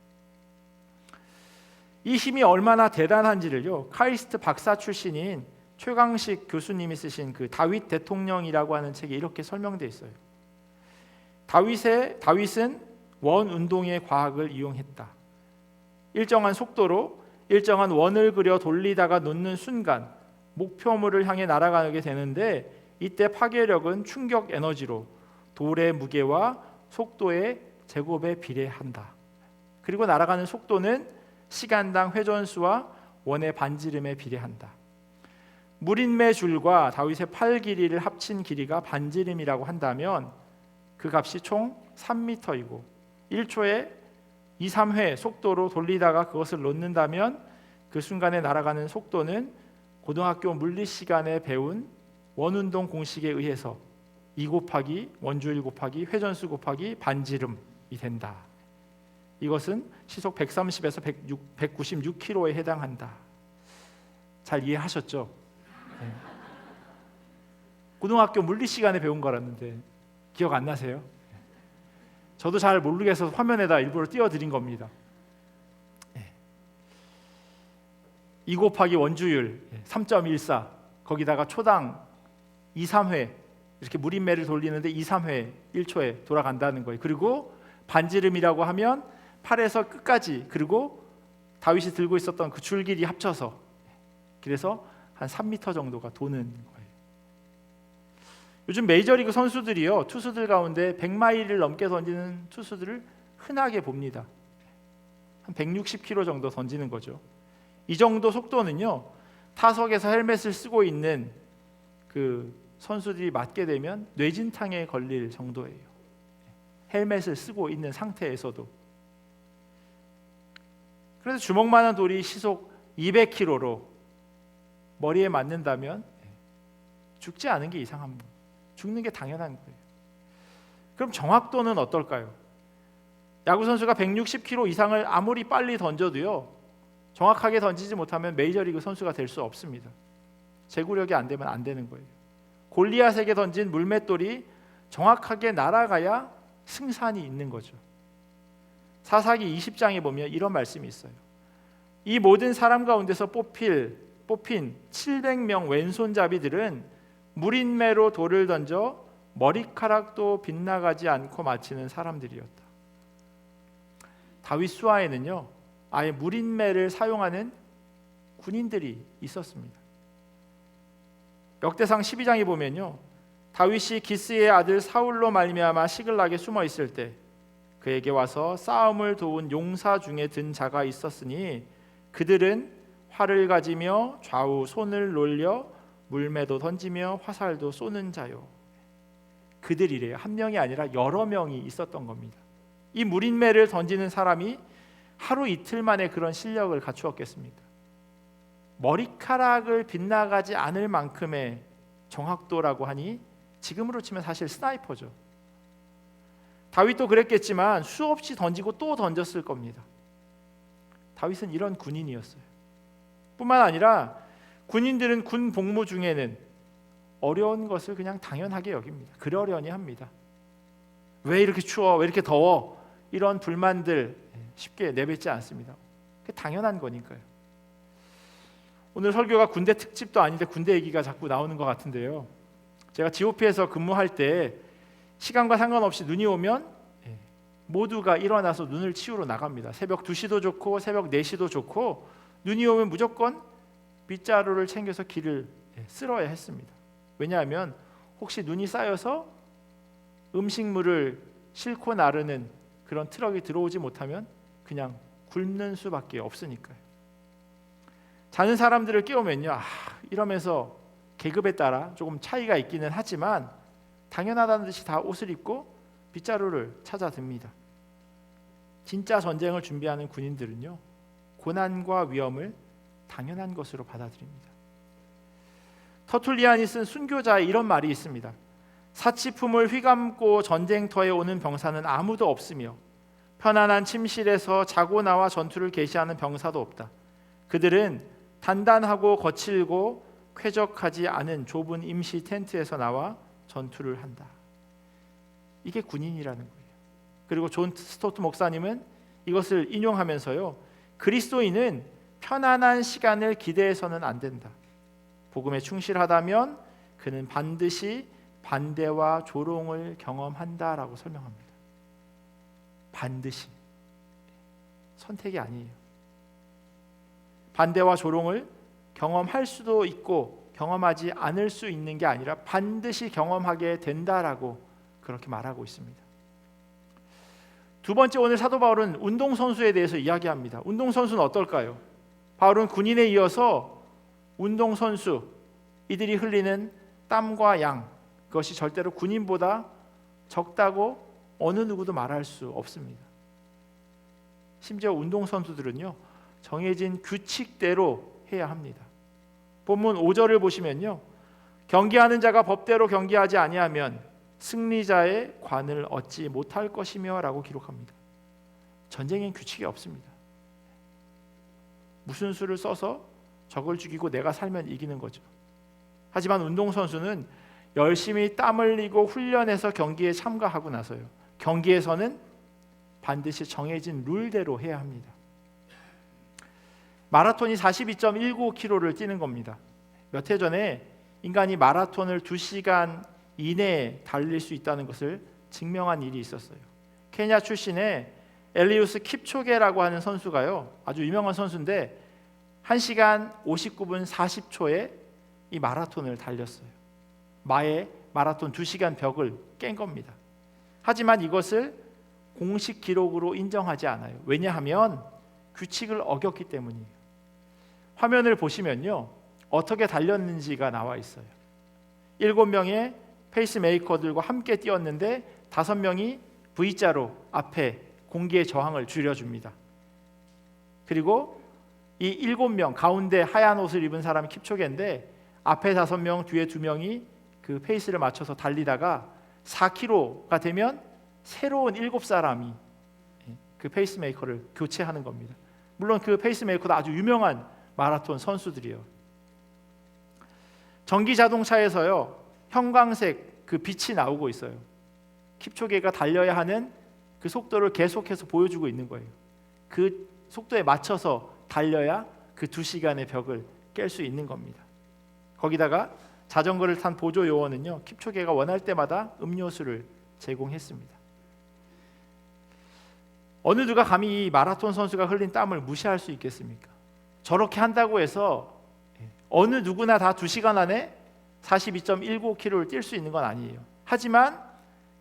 이 힘이 얼마나 대단한지를요, 카이스트 박사 출신인 최강식 교수님이 쓰신 그 다윗 대통령이라고 하는 책에 이렇게 설명되어 있어요. 다윗은 원 운동의 과학을 이용했다. 일정한 속도로 일정한 원을 그려 돌리다가 놓는 순간 목표물을 향해 날아가게 되는데, 이때 파괴력은 충격 에너지로 돌의 무게와 속도의 제곱에 비례한다. 그리고 날아가는 속도는 시간당 회전수와 원의 반지름에 비례한다. 무린매 줄과 다윗의 팔 길이를 합친 길이가 반지름이라고 한다면 그 값이 총 3m이고 1초에 2, 3회 속도로 돌리다가 그것을 놓는다면 그 순간에 날아가는 속도는 고등학교 물리 시간에 배운 원운동 공식에 의해서 2 곱하기 원주일 곱하기 회전수 곱하기 반지름이 된다. 이것은 시속 130에서 196km에 해당한다. 잘 이해하셨죠? 네. 고등학교 물리 시간에 배운 거라는데 기억 안 나세요? 저도 잘 모르겠어서 화면에다 일부러 띄워드린 겁니다. 2 곱하기 원주율 3.14, 거기다가 초당 2, 3회 이렇게 무린매를 돌리는데 2, 3회 1초에 돌아간다는 거예요. 그리고 반지름이라고 하면 팔에서 끝까지, 그리고 다윗이 들고 있었던 그 줄길이 합쳐서, 그래서 한 3m 정도가 도는 거예요. 요즘 메이저리그 선수들이요, 투수들 가운데 100마일을 넘게 던지는 투수들을 흔하게 봅니다. 한 160km 정도 던지는 거죠. 이 정도 속도는요, 타석에서 헬멧을 쓰고 있는 그 선수들이 맞게 되면 뇌진탕에 걸릴 정도예요. 헬멧을 쓰고 있는 상태에서도. 그래서 주먹만한 돌이 시속 200km로 머리에 맞는다면 죽지 않은 게 이상합니다. 죽는 게 당연한 거예요. 그럼 정확도는 어떨까요? 야구 선수가 160km 이상을 아무리 빨리 던져도요, 정확하게 던지지 못하면 메이저리그 선수가 될 수 없습니다. 제구력이 안 되면 안 되는 거예요. 골리앗에게 던진 물맷돌이 정확하게 날아가야 승산이 있는 거죠. 사사기 20장에 보면 이런 말씀이 있어요. 이 모든 사람 가운데서 뽑힌 700명 왼손잡이들은 무린매로 돌을 던져 머리카락도 빗나가지 않고 마치는 사람들이었다. 다윗 수하에는요, 아예 무린매를 사용하는 군인들이 있었습니다. 역대상 12장에 보면요, 다윗이 기스의 아들 사울로 말미암아 시글락에 숨어 있을 때 그에게 와서 싸움을 도운 용사 중에 든 자가 있었으니 그들은 활을 가지며 좌우 손을 놀려 물매도 던지며 화살도 쏘는 자요. 그들이래요. 한 명이 아니라 여러 명이 있었던 겁니다. 이 무린매를 던지는 사람이 하루 이틀 만에 그런 실력을 갖추었겠습니까? 머리카락을 빗나가지 않을 만큼의 정확도라고 하니 지금으로 치면 사실 스나이퍼죠. 다윗도 그랬겠지만 수없이 던지고 또 던졌을 겁니다. 다윗은 이런 군인이었어요. 뿐만 아니라 군인들은 군 복무 중에는 어려운 것을 그냥 당연하게 여깁니다. 그러려니 합니다. 왜 이렇게 추워? 왜 이렇게 더워? 이런 불만들 쉽게 내뱉지 않습니다. 그게 당연한 거니까요. 오늘 설교가 군대 특집도 아닌데 군대 얘기가 자꾸 나오는 것 같은데요. 제가 GOP에서 근무할 때 시간과 상관없이 눈이 오면 모두가 일어나서 눈을 치우러 나갑니다. 새벽 2시도 좋고 새벽 4시도 좋고 눈이 오면 무조건 빗자루를 챙겨서 길을 쓸어야 했습니다. 왜냐하면 혹시 눈이 쌓여서 음식물을 싣고 나르는 그런 트럭이 들어오지 못하면 그냥 굶는 수밖에 없으니까요. 자는 사람들을 깨우면요, 이러면서 계급에 따라 조금 차이가 있기는 하지만 당연하다는 듯이 다 옷을 입고 빗자루를 찾아듭니다. 진짜 전쟁을 준비하는 군인들은요, 고난과 위험을 당연한 것으로 받아들입니다. 터툴리안이 쓴 순교자에 이런 말이 있습니다. 사치품을 휘감고 전쟁터에 오는 병사는 아무도 없으며 편안한 침실에서 자고 나와 전투를 개시하는 병사도 없다. 그들은 단단하고 거칠고 쾌적하지 않은 좁은 임시 텐트에서 나와 전투를 한다. 이게 군인이라는 거예요. 그리고 존 스토트 목사님은 이것을 인용하면서요, 그리스도인은 편안한 시간을 기대해서는 안 된다. 복음에 충실하다면 그는 반드시 반대와 조롱을 경험한다라고 설명합니다. 반드시, 선택이 아니에요. 반대와 조롱을 경험할 수도 있고 경험하지 않을 수 있는 게 아니라 반드시 경험하게 된다라고 그렇게 말하고 있습니다. 두 번째, 오늘 사도 바울은 운동선수에 대해서 이야기합니다. 운동선수는 어떨까요? 바울은 군인에 이어서 운동선수, 이들이 흘리는 땀과 양, 그것이 절대로 군인보다 적다고 어느 누구도 말할 수 없습니다. 심지어 운동선수들은요, 정해진 규칙대로 해야 합니다. 본문 5절을 보시면요, 경기하는 자가 법대로 경기하지 아니하면 승리자의 관을 얻지 못할 것이며 라고 기록합니다. 전쟁엔 규칙이 없습니다. 무슨 수를 써서 적을 죽이고 내가 살면 이기는 거죠. 하지만 운동선수는 열심히 땀 흘리고 훈련해서 경기에 참가하고 나서요, 경기에서는 반드시 정해진 룰대로 해야 합니다. 마라톤이 42.19km를 뛰는 겁니다. 몇 해 전에 인간이 마라톤을 2시간 이내에 달릴 수 있다는 것을 증명한 일이 있었어요. 케냐 출신의 엘리우스 킵초게라고 하는 선수가요, 아주 유명한 선수인데 1시간 59분 40초에 이 마라톤을 달렸어요. 마의 마라톤 2시간 벽을 깬 겁니다. 하지만 이것을 공식 기록으로 인정하지 않아요. 왜냐하면 규칙을 어겼기 때문이에요. 화면을 보시면요, 어떻게 달렸는지가 나와 있어요. 7명의 페이스메이커들과 함께 뛰었는데 5명이 V자로 앞에 공기의 저항을 줄여줍니다. 그리고 이 7명 가운데 하얀 옷을 입은 사람이 킵초게인데 앞에 5명, 뒤에 2명이 그 페이스를 맞춰서 달리다가 4km가 되면 새로운 7사람이 그 페이스메이커를 교체하는 겁니다. 물론 그 페이스메이커도 아주 유명한 마라톤 선수들이에요. 전기 자동차에서요, 형광색 그 빛이 나오고 있어요. 킵초게가 달려야 하는 그 속도를 계속해서 보여주고 있는 거예요. 그 속도에 맞춰서 달려야 그 2시간의 벽을 깰 수 있는 겁니다. 거기다가 자전거를 탄 보조 요원은요, 킵초게가 원할 때마다 음료수를 제공했습니다. 어느 누가 감히 이 마라톤 선수가 흘린 땀을 무시할 수 있겠습니까? 저렇게 한다고 해서 어느 누구나 다 2시간 안에 42.19km를 뛸 수 있는 건 아니에요. 하지만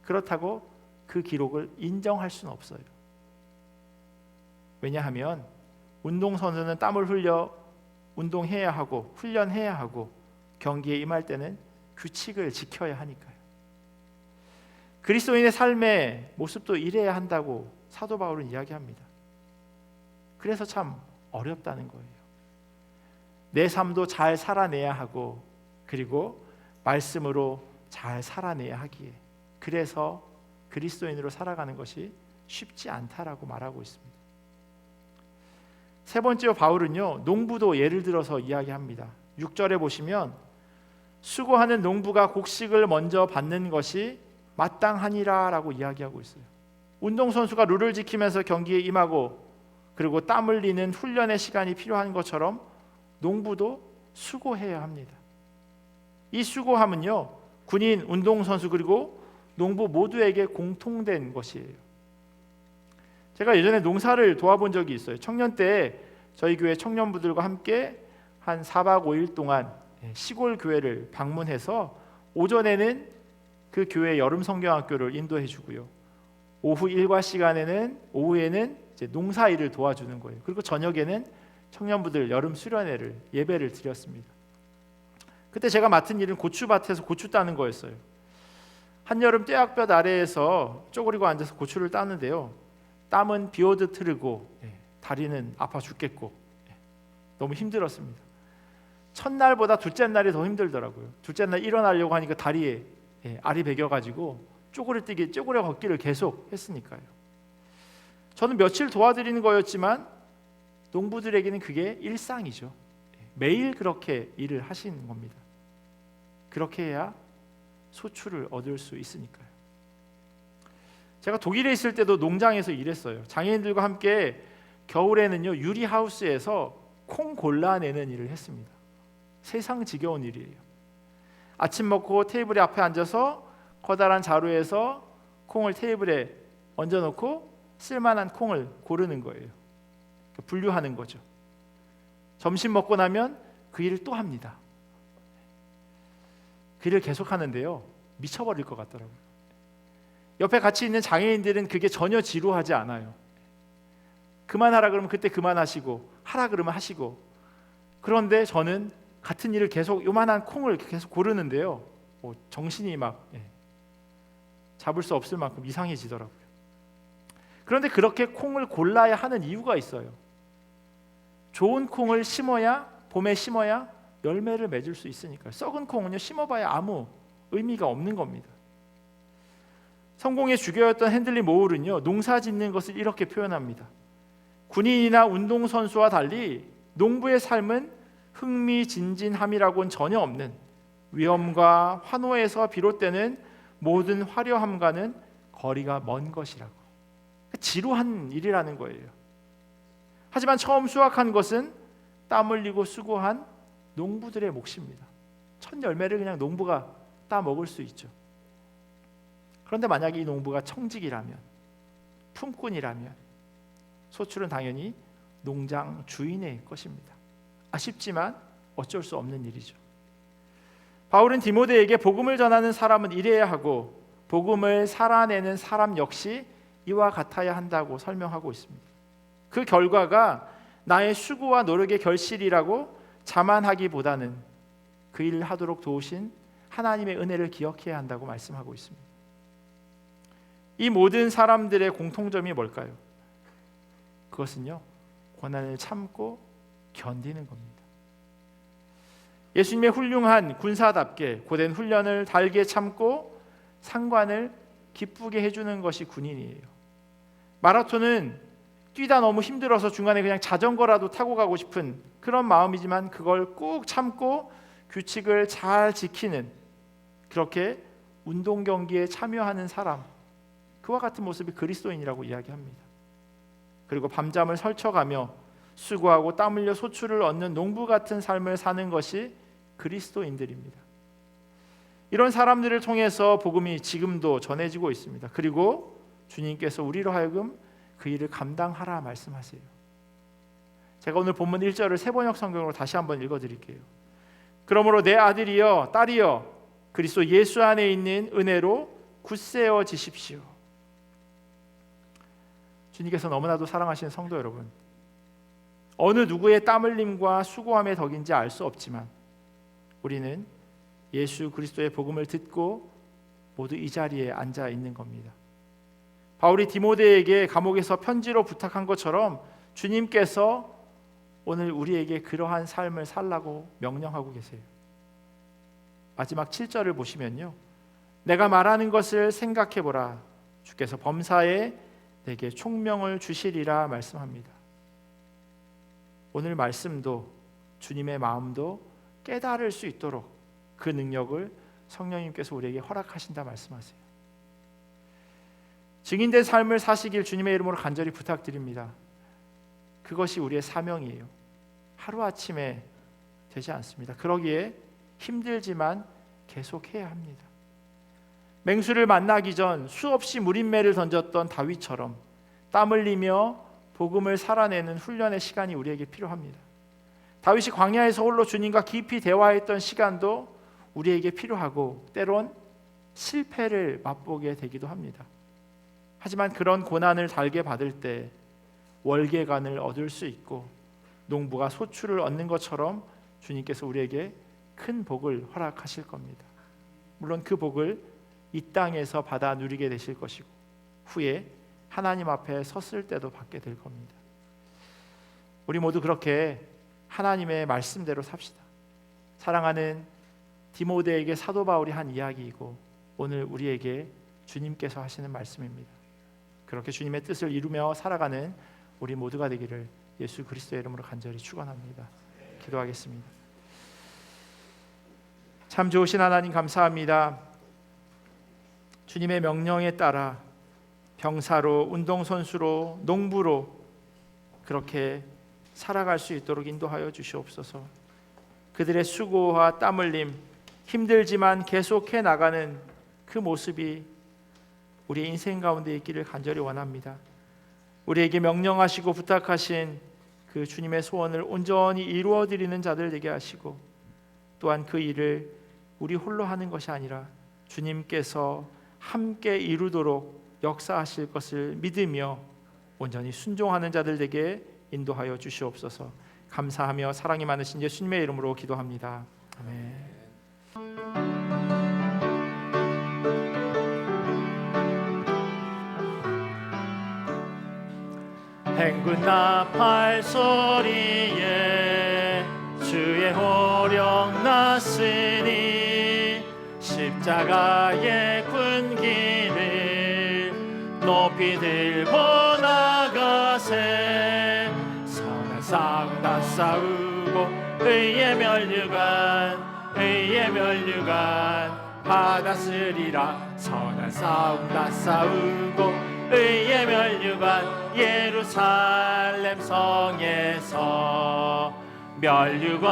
그렇다고 그 기록을 인정할 수는 없어요. 왜냐하면 운동선수는 땀을 흘려 운동해야 하고 훈련해야 하고 경기에 임할 때는 규칙을 지켜야 하니까요. 그리스도인의 삶의 모습도 이래야 한다고 사도 바울은 이야기합니다. 그래서 참 어렵다는 거예요. 내 삶도 잘 살아내야 하고 그리고 말씀으로 잘 살아내야 하기에 그래서 그리스도인으로 살아가는 것이 쉽지 않다라고 말하고 있습니다. 세 번째로 바울은요, 농부도 예를 들어서 이야기합니다. 6절에 보시면 수고하는 농부가 곡식을 먼저 받는 것이 마땅하니라라고 이야기하고 있어요. 운동선수가 룰을 지키면서 경기에 임하고 그리고 땀 흘리는 훈련의 시간이 필요한 것처럼 농부도 수고해야 합니다. 이 수고함은요, 군인, 운동선수 그리고 농부 모두에게 공통된 것이에요. 제가 예전에 농사를 도와본 적이 있어요. 청년 때 저희 교회 청년부들과 함께 한 4박 5일 동안 시골 교회를 방문해서 오전에는 그 교회 여름 성경학교를 인도해 주고요. 오후 일과 시간에는 오후에는 이제 농사 일을 도와주는 거예요. 그리고 저녁에는 청년부들 여름 수련회를 예배를 드렸습니다. 그때 제가 맡은 일은 고추밭에서 고추 따는 거였어요. 한여름 떼약볕 아래에서 쪼그리고 앉아서 고추를 따는데요. 땀은 비 오듯 흐르고 다리는 아파 죽겠고 너무 힘들었습니다. 첫날보다 둘째 날이 더 힘들더라고요. 둘째 날 일어나려고 하니까 다리에 알이 베겨가지고 쪼그려 걷기를 계속 했으니까요. 저는 며칠 도와드리는 거였지만 농부들에게는 그게 일상이죠. 매일 그렇게 일을 하시는 겁니다. 그렇게 해야 소출을 얻을 수 있으니까요. 제가 독일에 있을 때도 농장에서 일했어요. 장애인들과 함께 겨울에는요, 유리하우스에서 콩 골라내는 일을 했습니다. 세상 지겨운 일이에요. 아침 먹고 테이블 앞에 앉아서 커다란 자루에서 콩을 테이블에 얹어놓고 쓸만한 콩을 고르는 거예요. 분류하는 거죠. 점심 먹고 나면 그 일을 또 합니다. 그 일을 계속 하는데요, 미쳐버릴 것 같더라고요. 옆에 같이 있는 장애인들은 그게 전혀 지루하지 않아요. 그만하라 그러면 그때 그만하시고 하라 그러면 하시고. 그런데 저는 같은 일을 계속 요만한 콩을 계속 고르는데요, 정신이 막 잡을 수 없을 만큼 이상해지더라고요. 그런데 그렇게 콩을 골라야 하는 이유가 있어요. 좋은 콩을 심어야, 봄에 심어야 열매를 맺을 수 있으니까요. 썩은 콩은요, 심어봐야 아무 의미가 없는 겁니다. 성공의 주교였던 핸들리 모울은요, 농사 짓는 것을 이렇게 표현합니다. 군인이나 운동선수와 달리 농부의 삶은 흥미진진함이라고는 전혀 없는 위험과 환호에서 비롯되는 모든 화려함과는 거리가 먼 것이라고. 지루한 일이라는 거예요. 하지만 처음 수확한 것은 땀 흘리고 수고한 농부들의 몫입니다. 첫 열매를 그냥 농부가 따 먹을 수 있죠. 그런데 만약에 이 농부가 청직이라면, 품꾼이라면 소출은 당연히 농장 주인의 것입니다. 아쉽지만 어쩔 수 없는 일이죠. 바울은 디모데에게 복음을 전하는 사람은 이래야 하고 복음을 살아내는 사람 역시 이와 같아야 한다고 설명하고 있습니다. 그 결과가 나의 수고와 노력의 결실이라고 자만하기보다는 그 일을 하도록 도우신 하나님의 은혜를 기억해야 한다고 말씀하고 있습니다. 이 모든 사람들의 공통점이 뭘까요? 그것은요, 고난을 참고 견디는 겁니다. 예수님의 훌륭한 군사답게 고된 훈련을 달게 참고 상관을 기쁘게 해주는 것이 군인이에요. 마라톤은 뛰다 너무 힘들어서 중간에 그냥 자전거라도 타고 가고 싶은 그런 마음이지만 그걸 꾹 참고 규칙을 잘 지키는 그렇게 운동 경기에 참여하는 사람, 그와 같은 모습이 그리스도인이라고 이야기합니다. 그리고 밤잠을 설쳐가며 수고하고 땀 흘려 소출을 얻는 농부 같은 삶을 사는 것이 그리스도인들입니다. 이런 사람들을 통해서 복음이 지금도 전해지고 있습니다. 그리고 주님께서 우리로 하여금 그 일을 감당하라 말씀하세요. 제가 오늘 본문 1절을 세번역 성경으로 다시 한번 읽어드릴게요. 그러므로 내 아들이여 딸이여 그리스도 예수 안에 있는 은혜로 굳세어지십시오. 주님께서 너무나도 사랑하시는 성도 여러분, 어느 누구의 땀 흘림과 수고함의 덕인지 알 수 없지만 우리는 예수 그리스도의 복음을 듣고 모두 이 자리에 앉아 있는 겁니다. 바울이 디모데에게 감옥에서 편지로 부탁한 것처럼 주님께서 오늘 우리에게 그러한 삶을 살라고 명령하고 계세요. 마지막 7절을 보시면요, 내가 말하는 것을 생각해보라. 주께서 범사에 내게 총명을 주시리라 말씀합니다. 오늘 말씀도 주님의 마음도 깨달을 수 있도록 그 능력을 성령님께서 우리에게 허락하신다 말씀하세요. 증인된 삶을 사시길 주님의 이름으로 간절히 부탁드립니다. 그것이 우리의 사명이에요. 하루아침에 되지 않습니다. 그러기에 힘들지만 계속해야 합니다. 맹수를 만나기 전 수없이 무린매를 던졌던 다윗처럼 땀 흘리며 복음을 살아내는 훈련의 시간이 우리에게 필요합니다. 다윗이 광야에서 홀로 주님과 깊이 대화했던 시간도 우리에게 필요하고 때론 실패를 맛보게 되기도 합니다. 하지만 그런 고난을 달게 받을 때 월계관을 얻을 수 있고 농부가 소출을 얻는 것처럼 주님께서 우리에게 큰 복을 허락하실 겁니다. 물론 그 복을 이 땅에서 받아 누리게 되실 것이고 후에 하나님 앞에 섰을 때도 받게 될 겁니다. 우리 모두 그렇게 하나님의 말씀대로 삽시다. 사랑하는 디모데에게 사도 바울이 한 이야기이고 오늘 우리에게 주님께서 하시는 말씀입니다. 그렇게 주님의 뜻을 이루며 살아가는 우리 모두가 되기를 예수 그리스도의 이름으로 간절히 축원합니다. 기도하겠습니다. 참 좋으신 하나님 감사합니다. 주님의 명령에 따라 병사로, 운동선수로, 농부로 그렇게 살아갈 수 있도록 인도하여 주시옵소서. 그들의 수고와 땀 흘림, 힘들지만 계속해 나가는 그 모습이 우리 인생 가운데 있기를 간절히 원합니다. 우리에게 명령하시고 부탁하신 그 주님의 소원을 온전히 이루어드리는 자들 되게 하시고 또한 그 일을 우리 홀로 하는 것이 아니라 주님께서 함께 이루도록 역사하실 것을 믿으며 온전히 순종하는 자들 되게 인도하여 주시옵소서. 감사하며 사랑이 많으신 예수님의 이름으로 기도합니다. 아멘. 행군 나팔 소리에 주의 호령 났으니 십자가의 군기를 높이 들고 나가세. 선한 싸움 다 싸우고 의의 면류관 받았으리라. 선한 싸움 다 싸우고 의의 면류관 예루살렘 성에서 면류관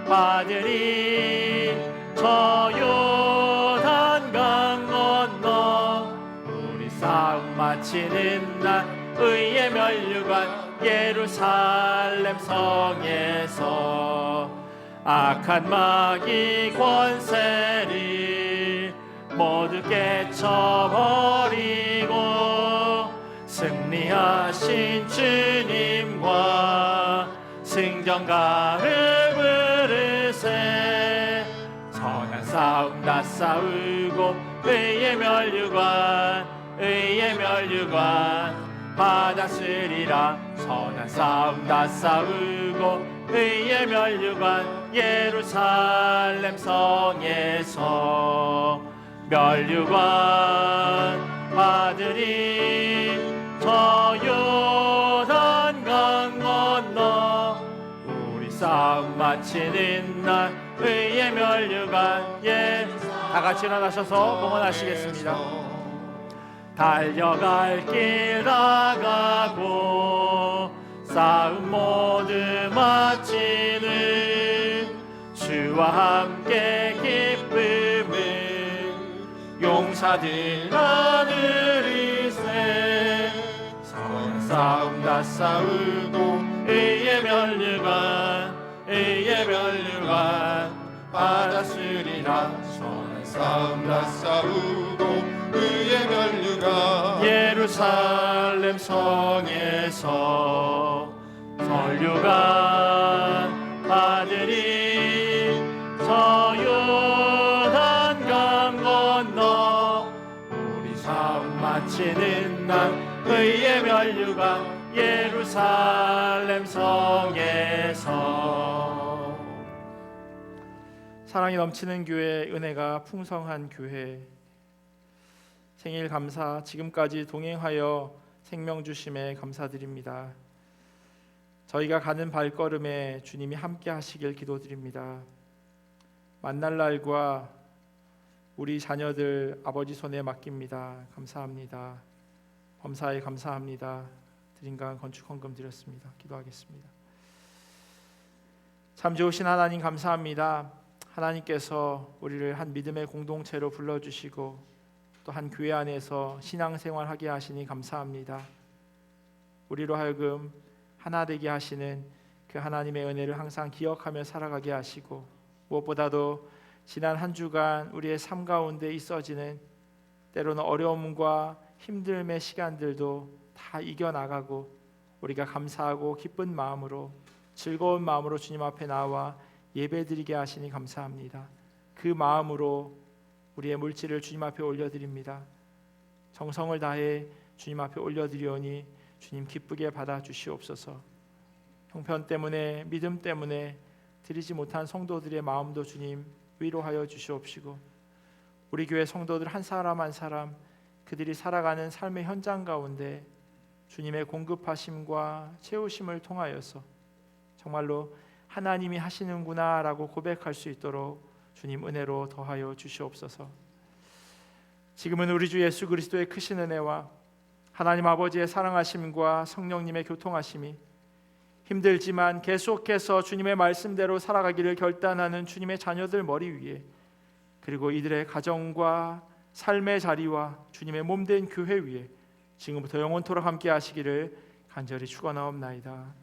받으리. 저 요단강 건너 우리 싸움 마치는 날 의의 면류관 예루살렘 성에서 악한 마귀 권세를 모두 깨쳐버리고 승리하신 주님과 승전가를 부르세. 선한 싸움 다 싸우고 의의 면류관 받았으리라. 선한 싸움 다 싸우고 의의 면류관 예루살렘 성에서 면류관 받으리. 저 요단강 건너 우리 싸움 마치는 날 의의 면류관 다 같이 일어나셔서 봉헌하시겠습니다. 달려갈 길 나가고 싸움 모두 마치는 주와 함께 기쁨을 용사들 나누리세. 선한 싸움 다 싸우고 의의 면류관 받았으리라. 선한 싸움 다 싸우고 의의 면류관 예루살렘 성에서 면류관 받으리. 저 요단강 건너 우리 싸움 마치는 날 의의 면류관 예루살렘 성에서. 사랑이 넘치는 교회, 은혜가 풍성한 교회, 생일 감사, 지금까지 동행하여 생명 주심에 감사드립니다. 저희가 가는 발걸음에 주님이 함께 하시길 기도드립니다. 만날 날과 우리 자녀들 아버지 손에 맡깁니다. 감사합니다. 범사에 감사합니다. 드린간 건축 헌금 드렸습니다. 기도하겠습니다. 참 좋으신 하나님 감사합니다. 하나님께서 우리를 한 믿음의 공동체로 불러주시고 또 한 교회 안에서 신앙생활하게 하시니 감사합니다. 우리로 하여금 하나 되게 하시는 그 하나님의 은혜를 항상 기억하며 살아가게 하시고, 무엇보다도 지난 한 주간 우리의 삶 가운데 있어지는 때로는 어려움과 힘듦의 시간들도 다 이겨나가고 우리가 감사하고 기쁜 마음으로 즐거운 마음으로 주님 앞에 나와 예배드리게 하시니 감사합니다. 그 마음으로 우리의 물질을 주님 앞에 올려드립니다. 정성을 다해 주님 앞에 올려드리오니 주님 기쁘게 받아주시옵소서. 형편 때문에 믿음 때문에 드리지 못한 성도들의 마음도 주님 위로하여 주시옵시고, 우리 교회 성도들 한 사람 한 사람 그들이 살아가는 삶의 현장 가운데 주님의 공급하심과 채우심을 통하여서 정말로 하나님이 하시는구나 라고 고백할 수 있도록 주님 은혜로 더하여 주시옵소서. 지금은 우리 주 예수 그리스도의 크신 은혜와 하나님 아버지의 사랑하심과 성령님의 교통하심이 힘들지만 계속해서 주님의 말씀대로 살아가기를 결단하는 주님의 자녀들 머리 위에, 그리고 이들의 가정과 삶의 자리와 주님의 몸된 교회 위에 지금부터 영원토록 함께 하시기를 간절히 축원하옵나이다.